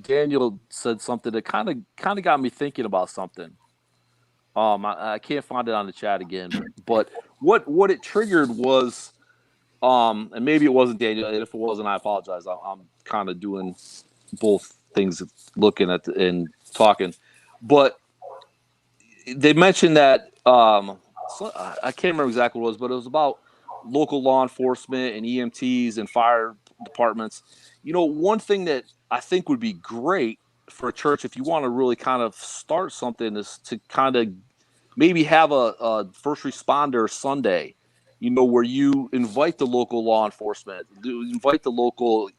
Daniel said something that kind of got me thinking about something. I can't find it on the chat again, but what it triggered was, and maybe it wasn't Daniel, and if it wasn't, I apologize. I'm kind of doing both things, looking at and talking, but they mentioned that I can't remember exactly what it was, but it was about local law enforcement and EMTs and fire departments. One thing that I think would be great for a church, if you want to really kind of start something, is to kind of maybe have a first responder Sunday, where you invite the local law enforcement, invite the local,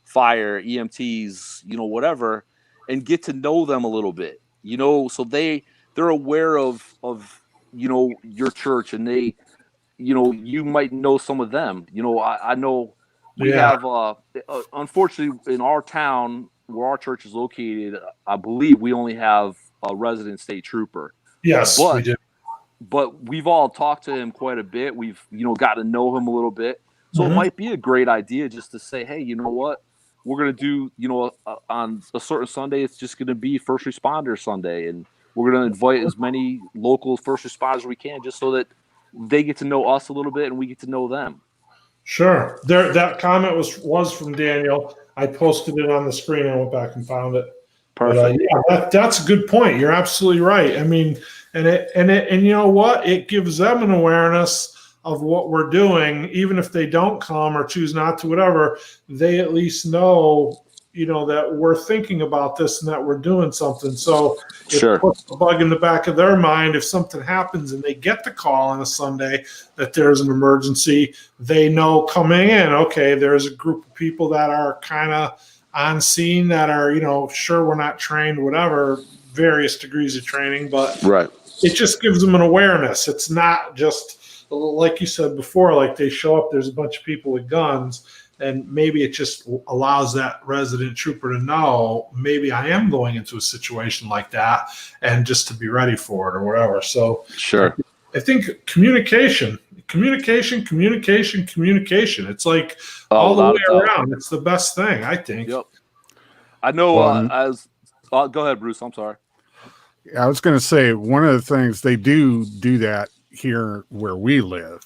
fire, EMTs, whatever, and get to know them a little bit, so they're aware of your church, and they, you might know some of them. I know we have, unfortunately, in our town where our church is located, I believe we only have a resident state trooper. Yes, we do. But we've all talked to him quite a bit. We've, got to know him a little bit. So It might be a great idea just to say, hey, you know what? We're going to do, on a certain Sunday, it's just going to be First Responder Sunday. And we're going to invite as many local first responders as we can, just so that they get to know us a little bit and we get to know them. Sure. That comment was from Daniel. I posted it on the screen. I went back and found it. Perfect. But, that's a good point. You're absolutely right. I mean, and you know what? It gives them an awareness of what we're doing, even if they don't come or choose not to, whatever. They at least know, that we're thinking about this and that we're doing something. So it puts a bug in the back of their mind. If something happens and they get the call on a Sunday that there's an emergency, they know coming in, okay, there's a group of people that are kind of on scene that are, sure, we're not trained, whatever, various degrees of training, but it just gives them an awareness. It's not just, like you said before, like they show up, there's a bunch of people with guns. And maybe it just allows that resident trooper to know, maybe I am going into a situation like that, and just to be ready for it or whatever. So I think communication. It's like all the way around. It's the best thing, I think. Yep. I know. Go ahead, Bruce. I'm sorry. I was going to say, one of the things they do that here where we live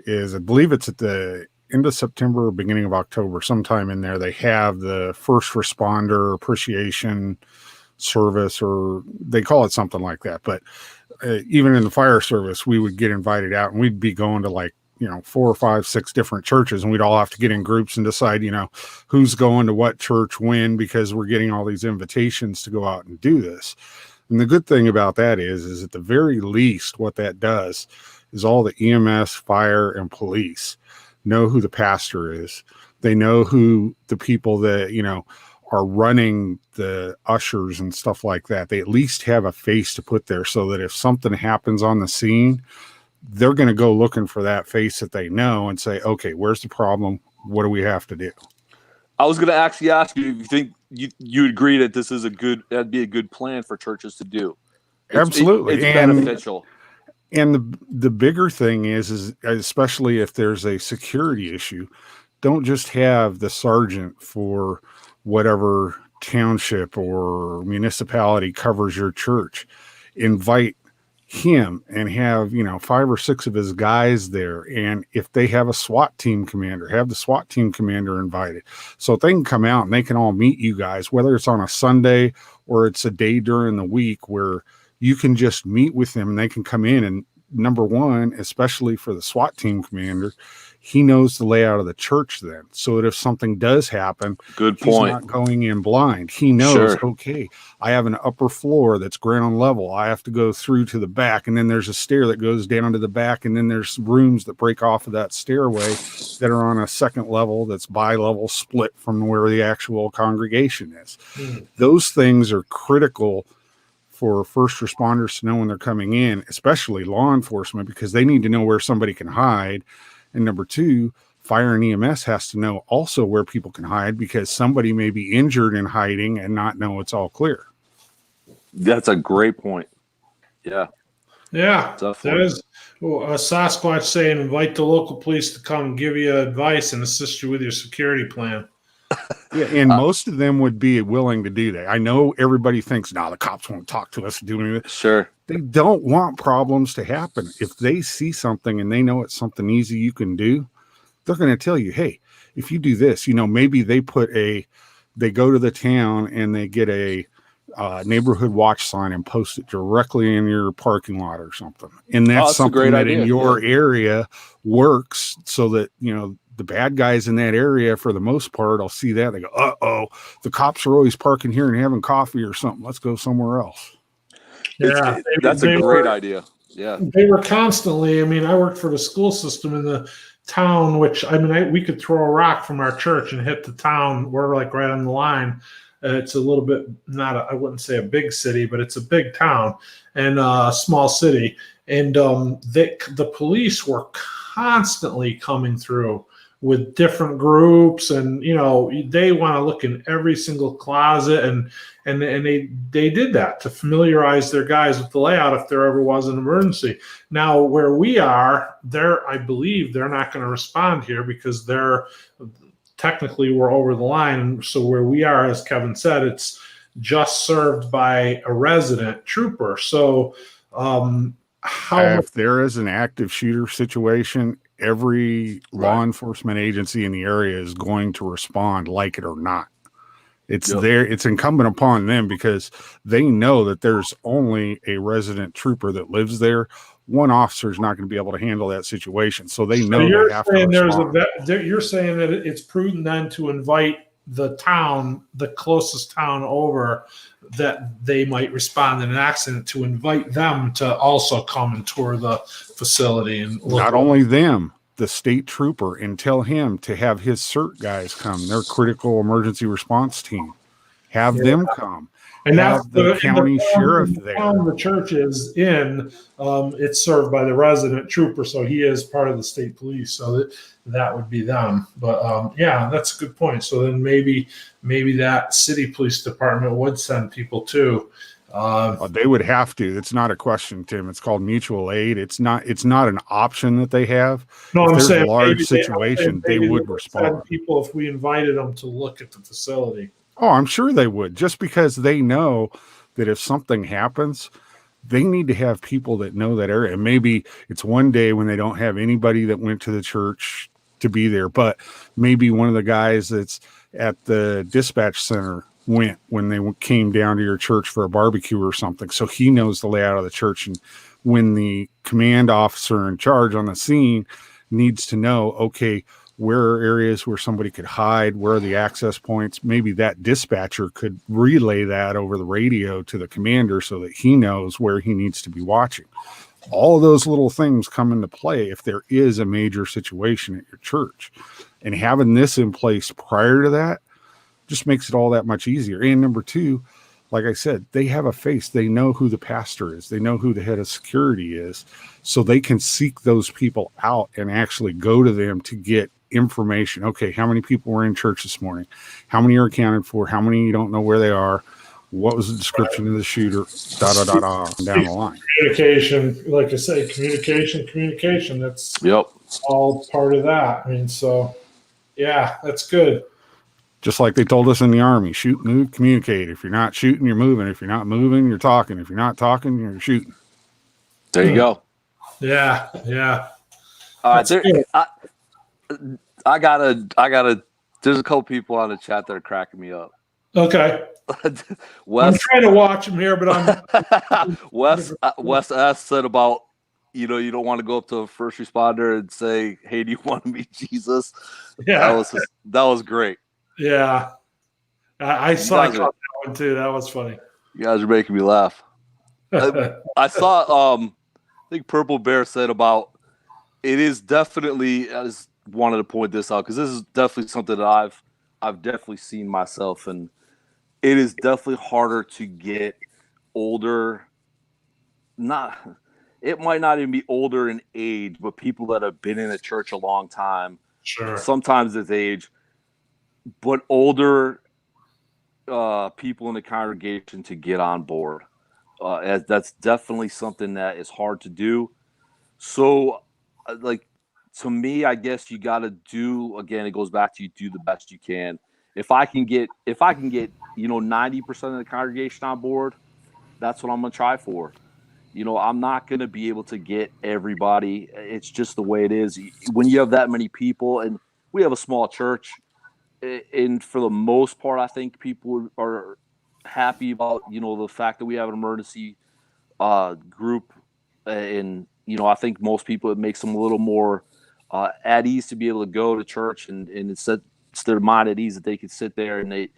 is, I believe it's at the end of September or beginning of October, sometime in there, they have the first responder appreciation service, or they call it something like that. But even in the fire service, we would get invited out, and we'd be going to like, 4 or 5, 6 different churches, and we'd all have to get in groups and decide, who's going to what church when, because we're getting all these invitations to go out and do this. And the good thing about that is at the very least, what that does is all the EMS, fire, and police know who the pastor is. They know who the people that, are running the ushers and stuff like that. They at least have a face to put there so that if something happens on the scene, they're going to go looking for that face that they know and say, okay, where's the problem? What do we have to do? I was going to actually ask you if you think you agree that this is that'd be a good plan for churches to do. Absolutely. It's beneficial. And the bigger thing is especially if there's a security issue, don't just have the sergeant for whatever township or municipality covers your church. Invite him and have 5 or 6 of his guys there, and if they have a SWAT team commander, have the SWAT team commander invited so they can come out and they can all meet you guys, whether it's on a Sunday or it's a day during the week where you can just meet with them and they can come in. And number one, especially for the SWAT team commander, he knows the layout of the church then, so that if something does happen, good he's point. not going in blind. He knows, okay, I have an upper floor that's ground level. I have to go through to the back, and then there's a stair that goes down to the back, and then there's rooms that break off of that stairway that are on a second level that's bi-level split from where the actual congregation is. Those things are critical for first responders to know when they're coming in, especially law enforcement, because they need to know where somebody can hide. And number two, fire and EMS has to know also where people can hide, because somebody may be injured in hiding and not know it's all clear. That's a great point. Yeah. Yeah. There is a Sasquatch saying, invite the local police to come give you advice and assist you with your security plan. Yeah, and most of them would be willing to do that. I know everybody thinks, the cops won't talk to us and do anything. Sure. They don't want problems to happen. If they see something and they know it's something easy you can do, they're going to tell you, hey, if you do this, maybe they go to the town and they get a neighborhood watch sign and post it directly in your parking lot or something. And that's something that in your area works, so that, the bad guys in that area, for the most part, I'll see that. They go, uh-oh, the cops are always parking here and having coffee or something. Let's go somewhere else. Yeah, that's a great idea. Yeah. They were constantly, I worked for the school system in the town, which, we could throw a rock from our church and hit the town. We're like right on the line. It's a little bit, I wouldn't say a big city, but it's a big town and a small city. And the police were constantly coming through with different groups, and they want to look in every single closet, and they did that to familiarize their guys with the layout if there ever was an emergency. Now where we are, I believe they're not going to respond here because we're over the line. So where we are, as Kevin said, it's just served by a resident trooper. So if there is an active shooter situation, every law enforcement agency in the area is going to respond, like it or not. It's incumbent upon them, because they know that there's only a resident trooper that lives there. One officer is not going to be able to handle that situation. So they know they have to respond. You're saying that it's prudent then to invite the closest town over that they might respond in an accident, to invite them to also come and tour the facility. And not only them, the state trooper, and tell him to have his CERT guys come, their critical emergency response team, have them come. And that's the county sheriff there. The church is in, it's served by the resident trooper, so he is part of the state police. So that would be them. But that's a good point. So then maybe that city police department would send people too. They would have to. It's not a question, Tim. It's called mutual aid. It's not an option that they have. No, if I'm there's saying a large situation, they would respond. People, if we invited them to look at the facility. Oh, I'm sure they would, just because they know that if something happens, they need to have people that know that area. And maybe it's one day when they don't have anybody that went to the church to be there, but maybe one of the guys that's at the dispatch center went when they came down to your church for a barbecue or something. So he knows the layout of the church. And when the command officer in charge on the scene needs to know, okay, where are areas where somebody could hide? Where are the access points? Maybe that dispatcher could relay that over the radio to the commander so that he knows where he needs to be watching. All of those little things come into play if there is a major situation at your church. And having this in place prior to that just makes it all that much easier. And number two, like I said, they have a face. They know who the pastor is. They know who the head of security is. So they can seek those people out and actually go to them to get information. Okay, how many people were in church this morning? How many are accounted for? How many you don't know where they are? What was the description of the shooter? Down the line. Communication, like I say, communication. That's all part of that. I mean, so yeah, that's good. Just like they told us in the Army, shoot, move, communicate. If you're not shooting, you're moving. If you're not moving, you're talking. If you're not talking, you're shooting. There you go. Yeah. I gotta. There's a couple people on the chat that are cracking me up. Okay. Wes, I'm trying to watch him here, but I'm Wes S said about, you don't want to go up to a first responder and say, "Hey, do you want to meet Jesus?" Yeah. That was great. Yeah. I saw that one too. That was funny. You guys are making me laugh. I saw I think Purple Bear said about it is definitely, I just wanted to point this out because this is definitely something that I've definitely seen myself, and it is definitely harder to get older. It might not even be older in age, but people that have been in the church a long time. Sure. Sometimes it's age, but older people in the congregation to get on board. As that's definitely something that is hard to do. So, to me, I guess you got to do, again, it goes back to you do the best you can. If I can get 90% of the congregation on board, that's what I'm going to try for. I'm not going to be able to get everybody. It's just the way it is. When you have that many people, and we have a small church, and for the most part, I think people are happy about, the fact that we have an emergency group. And, I think most people, it makes them a little more at ease to be able to go to church and it's their mind at ease that they can sit there and they,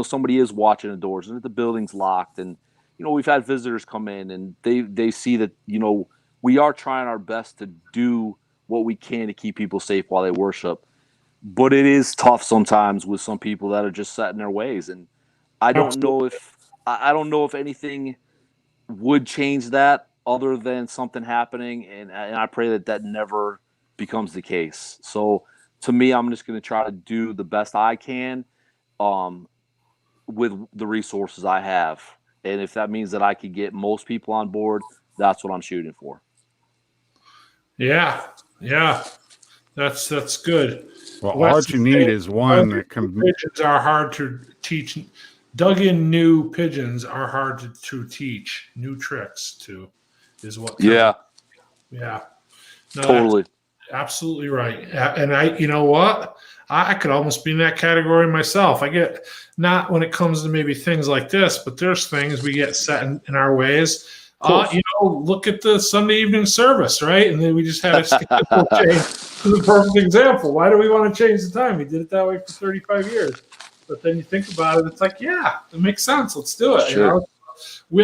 somebody is watching the doors and the building's locked. And, we've had visitors come in and they see that, we are trying our best to do what we can to keep people safe while they worship. But it is tough sometimes with some people that are just set in their ways. And I don't know if anything would change that other than something happening. And I pray that never becomes the case. So to me, I'm just going to try to do the best I can with the resources I have. And if that means that I could get most people on board, that's what I'm shooting for. Yeah. That's good. Well, all you need is one that can. Pigeons are hard to teach. Dug-in new pigeons are hard to teach. New tricks is what. Yeah. No, totally. Absolutely right. And you know what? I could almost be in that category myself. I get, not when it comes to maybe things like this, but there's things we get set in our ways. Look at the Sunday evening service, right? And then we just had a schedule change. This is a perfect example. Why do we want to change the time? We did it that way for 35 years. But then you think about it, it's like, yeah, it makes sense. Let's do it. Sure.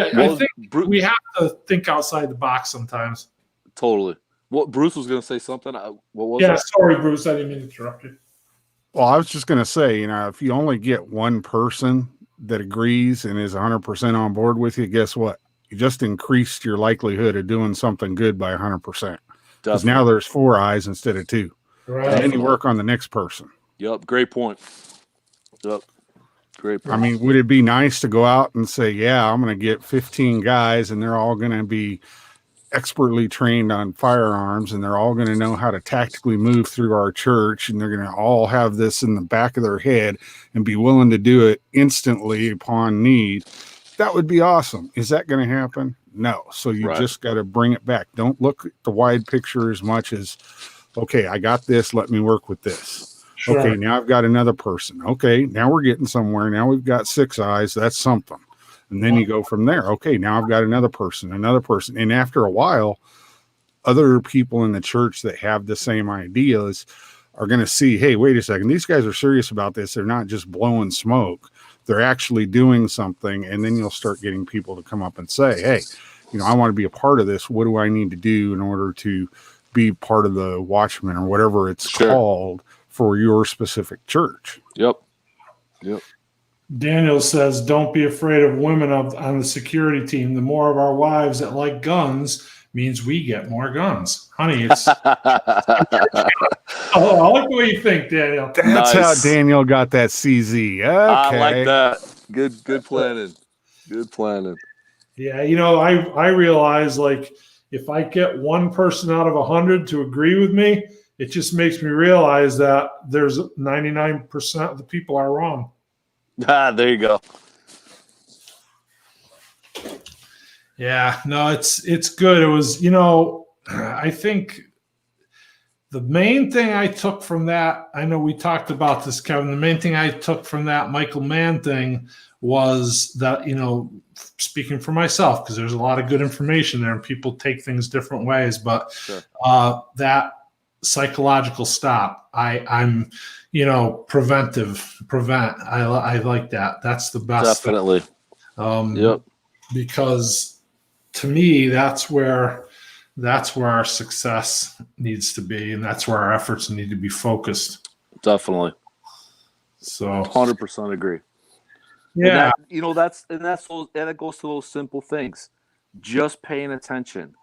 I think we have to think outside the box sometimes. Totally. What Bruce was going to say something. What was that? Sorry, Bruce. I didn't mean to interrupt you. Well, I was just going to say, if you only get one person that agrees and is 100% on board with you, guess what? You just increased your likelihood of doing something good by 100%. Because now there's 4 eyes instead of 2. Right. And then you work on the next person. Yep. Great point. Yep. Great point. I mean, would it be nice to go out and say, yeah, I'm going to get 15 guys and they're all going to be expertly trained on firearms and they're all going to know how to tactically move through our church and they're going to all have this in the back of their head and be willing to do it instantly upon need? That would be awesome. Is that going to happen? No. So you just got to bring it back. Don't look at the wide picture as much as, okay, I got this. Let me work with this. Sure. Okay, now I've got another person. Okay, now we're getting somewhere. Now we've got 6 eyes. That's something. And then you go from there. Okay, now I've got another person. And after a while, other people in the church that have the same ideas are going to see, hey, wait a second. These guys are serious about this. They're not just blowing smoke. They're actually doing something. And then you'll start getting people to come up and say, hey, I want to be a part of this. What do I need to do in order to be part of the Watchman or whatever it's called for your specific church? Yep. Daniel says, don't be afraid of women on the security team. The more of our wives that like guns means we get more guns. Honey, it's I like the way you think, Daniel. That's how Daniel got that CZ. Okay. I like that. Good planning. Good planning. Yeah, I realize, like, if I get one person out of 100 to agree with me, it just makes me realize that there's 99% of the people are wrong. There you go. Yeah, no, it's good. It was, I think the main thing I took from that, I know we talked about this, Kevin, the main thing I took from that Michael Mann thing was that, speaking for myself, because there's a lot of good information there and people take things different ways, but that psychological stop, I'm prevent. I like that. That's the best. Definitely. Yep. Because to me, that's where our success needs to be, and that's where our efforts need to be focused. Definitely. So 100% agree. Yeah. And it goes to those simple things. Just paying attention,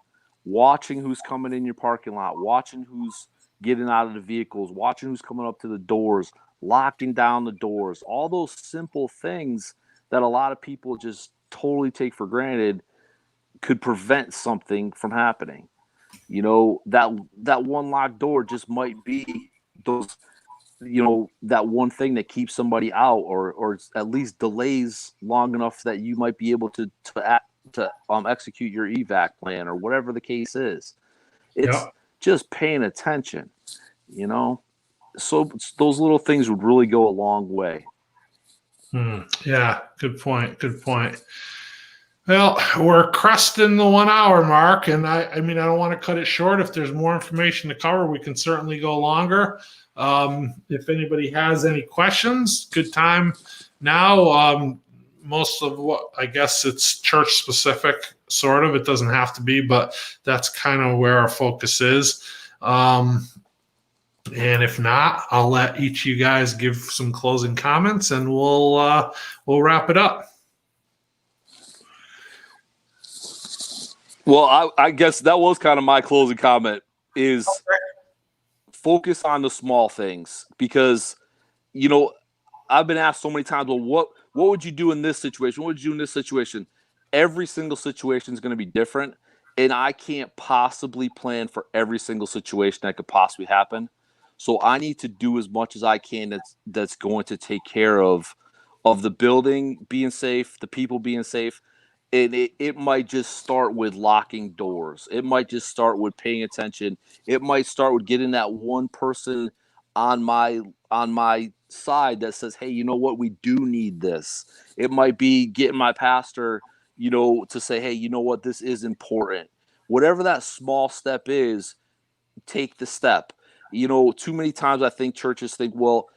watching who's coming in your parking lot, watching who's getting out of the vehicles, watching who's coming up to the doors, locking down the doors, all those simple things that a lot of people just totally take for granted could prevent something from happening. That one locked door just might be those, that one thing that keeps somebody out or at least delays long enough that you might be able to execute your evac plan or whatever the case is. It's just paying attention, so those little things would really go a long way. Yeah, good point. Well, we're cresting the 1 hour mark, and I don't want to cut it short. If there's more information to cover, we can certainly go longer. If anybody has any questions, good time now. Most of what, I guess it's church specific, sort of. It doesn't have to be, but that's kind of where our focus is. And if not, I'll let each of you guys give some closing comments, and we'll wrap it up. Well, I guess that was kind of my closing comment is focus on the small things, because, I've been asked so many times, well, what would you do in this situation? What would you do in this situation? Every single situation is going to be different, and I can't possibly plan for every single situation that could possibly happen. So I need to do as much as I can that's going to take care of the building being safe, the people being safe. And it might just start with locking doors. It might just start with paying attention. It might start with getting that one person on my side that says, hey, you know what? We do need this. It might be getting my pastor, to say, hey, you know what? This is important. Whatever that small step is, take the step. Too many times I think churches think, well,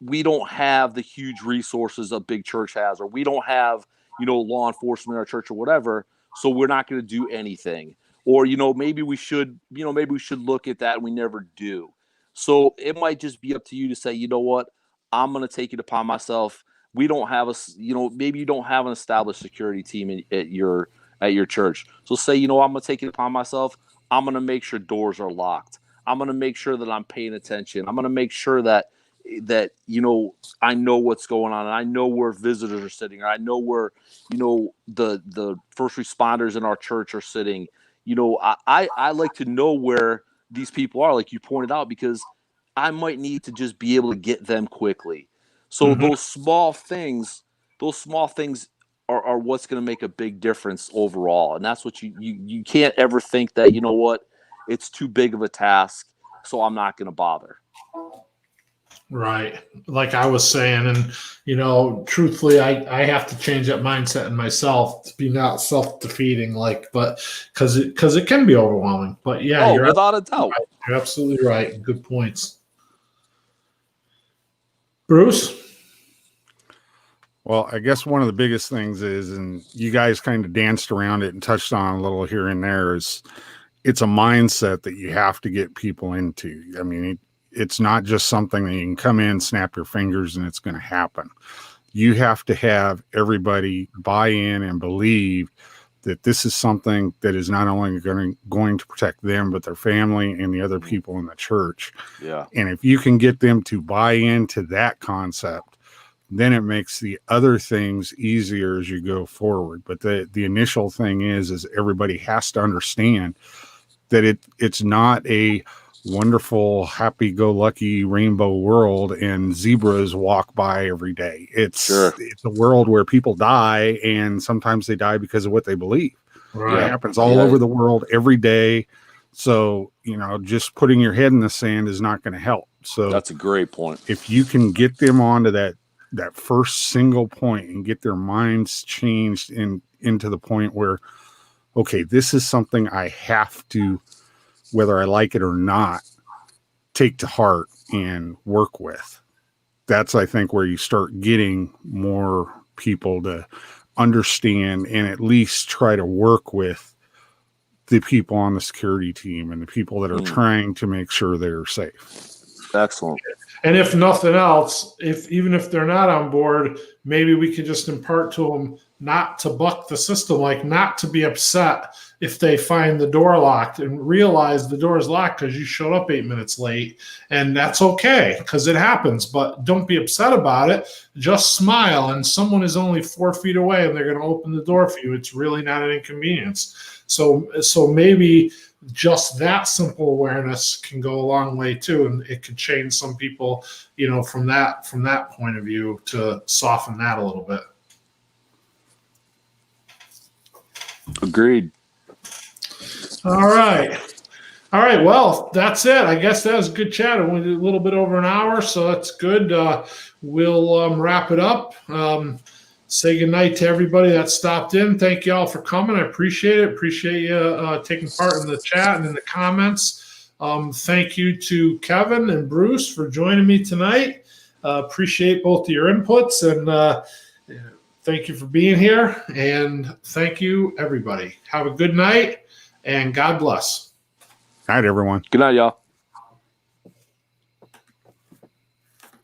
we don't have the huge resources a big church has, or we don't have law enforcement in our church or whatever, so we're not going to do anything. Or, maybe we should look at that, and we never do. So it might just be up to you to say, you know what, I'm going to take it upon myself. We don't have maybe you don't have an established security team at your church. So say, I'm going to take it upon myself. I'm going to make sure doors are locked. I'm going to make sure that I'm paying attention. I'm going to make sure that I know what's going on, and I know where visitors are sitting, or I know where the first responders in our church are sitting. I like to know where these people are, like you pointed out, because I might need to just be able to get them quickly. So those small things are what's going to make a big difference overall, and that's what you can't ever think that it's too big of a task, so I'm not going to bother. Right. Like I was saying, and, truthfully, I have to change that mindset in myself to be not self-defeating, but because it can be overwhelming. But yeah, you're without a doubt. Right. You're absolutely right. Good points. Bruce? Well, I guess one of the biggest things is, and you guys kind of danced around it and touched on a little here and there, is it's a mindset that you have to get people into. I mean, it's not just something that you can come in, snap your fingers, and it's going to happen. You have to have everybody buy in and believe that this is something that is not only going to protect them, but their family and the other people in the church. Yeah. And if you can get them to buy into that concept, then it makes the other things easier as you go forward. But the initial thing is everybody has to understand that it's not a wonderful, happy-go-lucky rainbow world and zebras walk by every day. It's a world where people die, and sometimes they die because of what they believe. Right. It happens all over the world every day. So, just putting your head in the sand is not going to help. So that's a great point. If you can get them onto that first single point and get their minds changed into the point where, okay, this is something I have to, whether I like it or not, take to heart and work with. That's, I think, where you start getting more people to understand and at least try to work with the people on the security team and the people that are trying to make sure they're safe. Excellent. And if nothing else, even if they're not on board, maybe we could just impart to them not to buck the system, like not to be upset if they find the door locked and realize the door is locked because you showed up 8 minutes late. And that's okay because it happens, but don't be upset about it. Just smile, and someone is only 4 feet away and they're going to open the door for you. It's really not an inconvenience. So maybe just that simple awareness can go a long way too, and it could change some people, from that point of view, to soften that a little bit. Agreed. All right. Well, that's it. I guess that was a good chat. We did a little bit over an hour, so that's good. We'll wrap it up. Say goodnight to everybody that stopped in. Thank you all for coming. I appreciate it. Appreciate you taking part in the chat and in the comments. Thank you to Kevin and Bruce for joining me tonight. Appreciate both of your inputs, and thank you for being here. And thank you, everybody. Have a good night, and God bless. Night, everyone. Good night, y'all.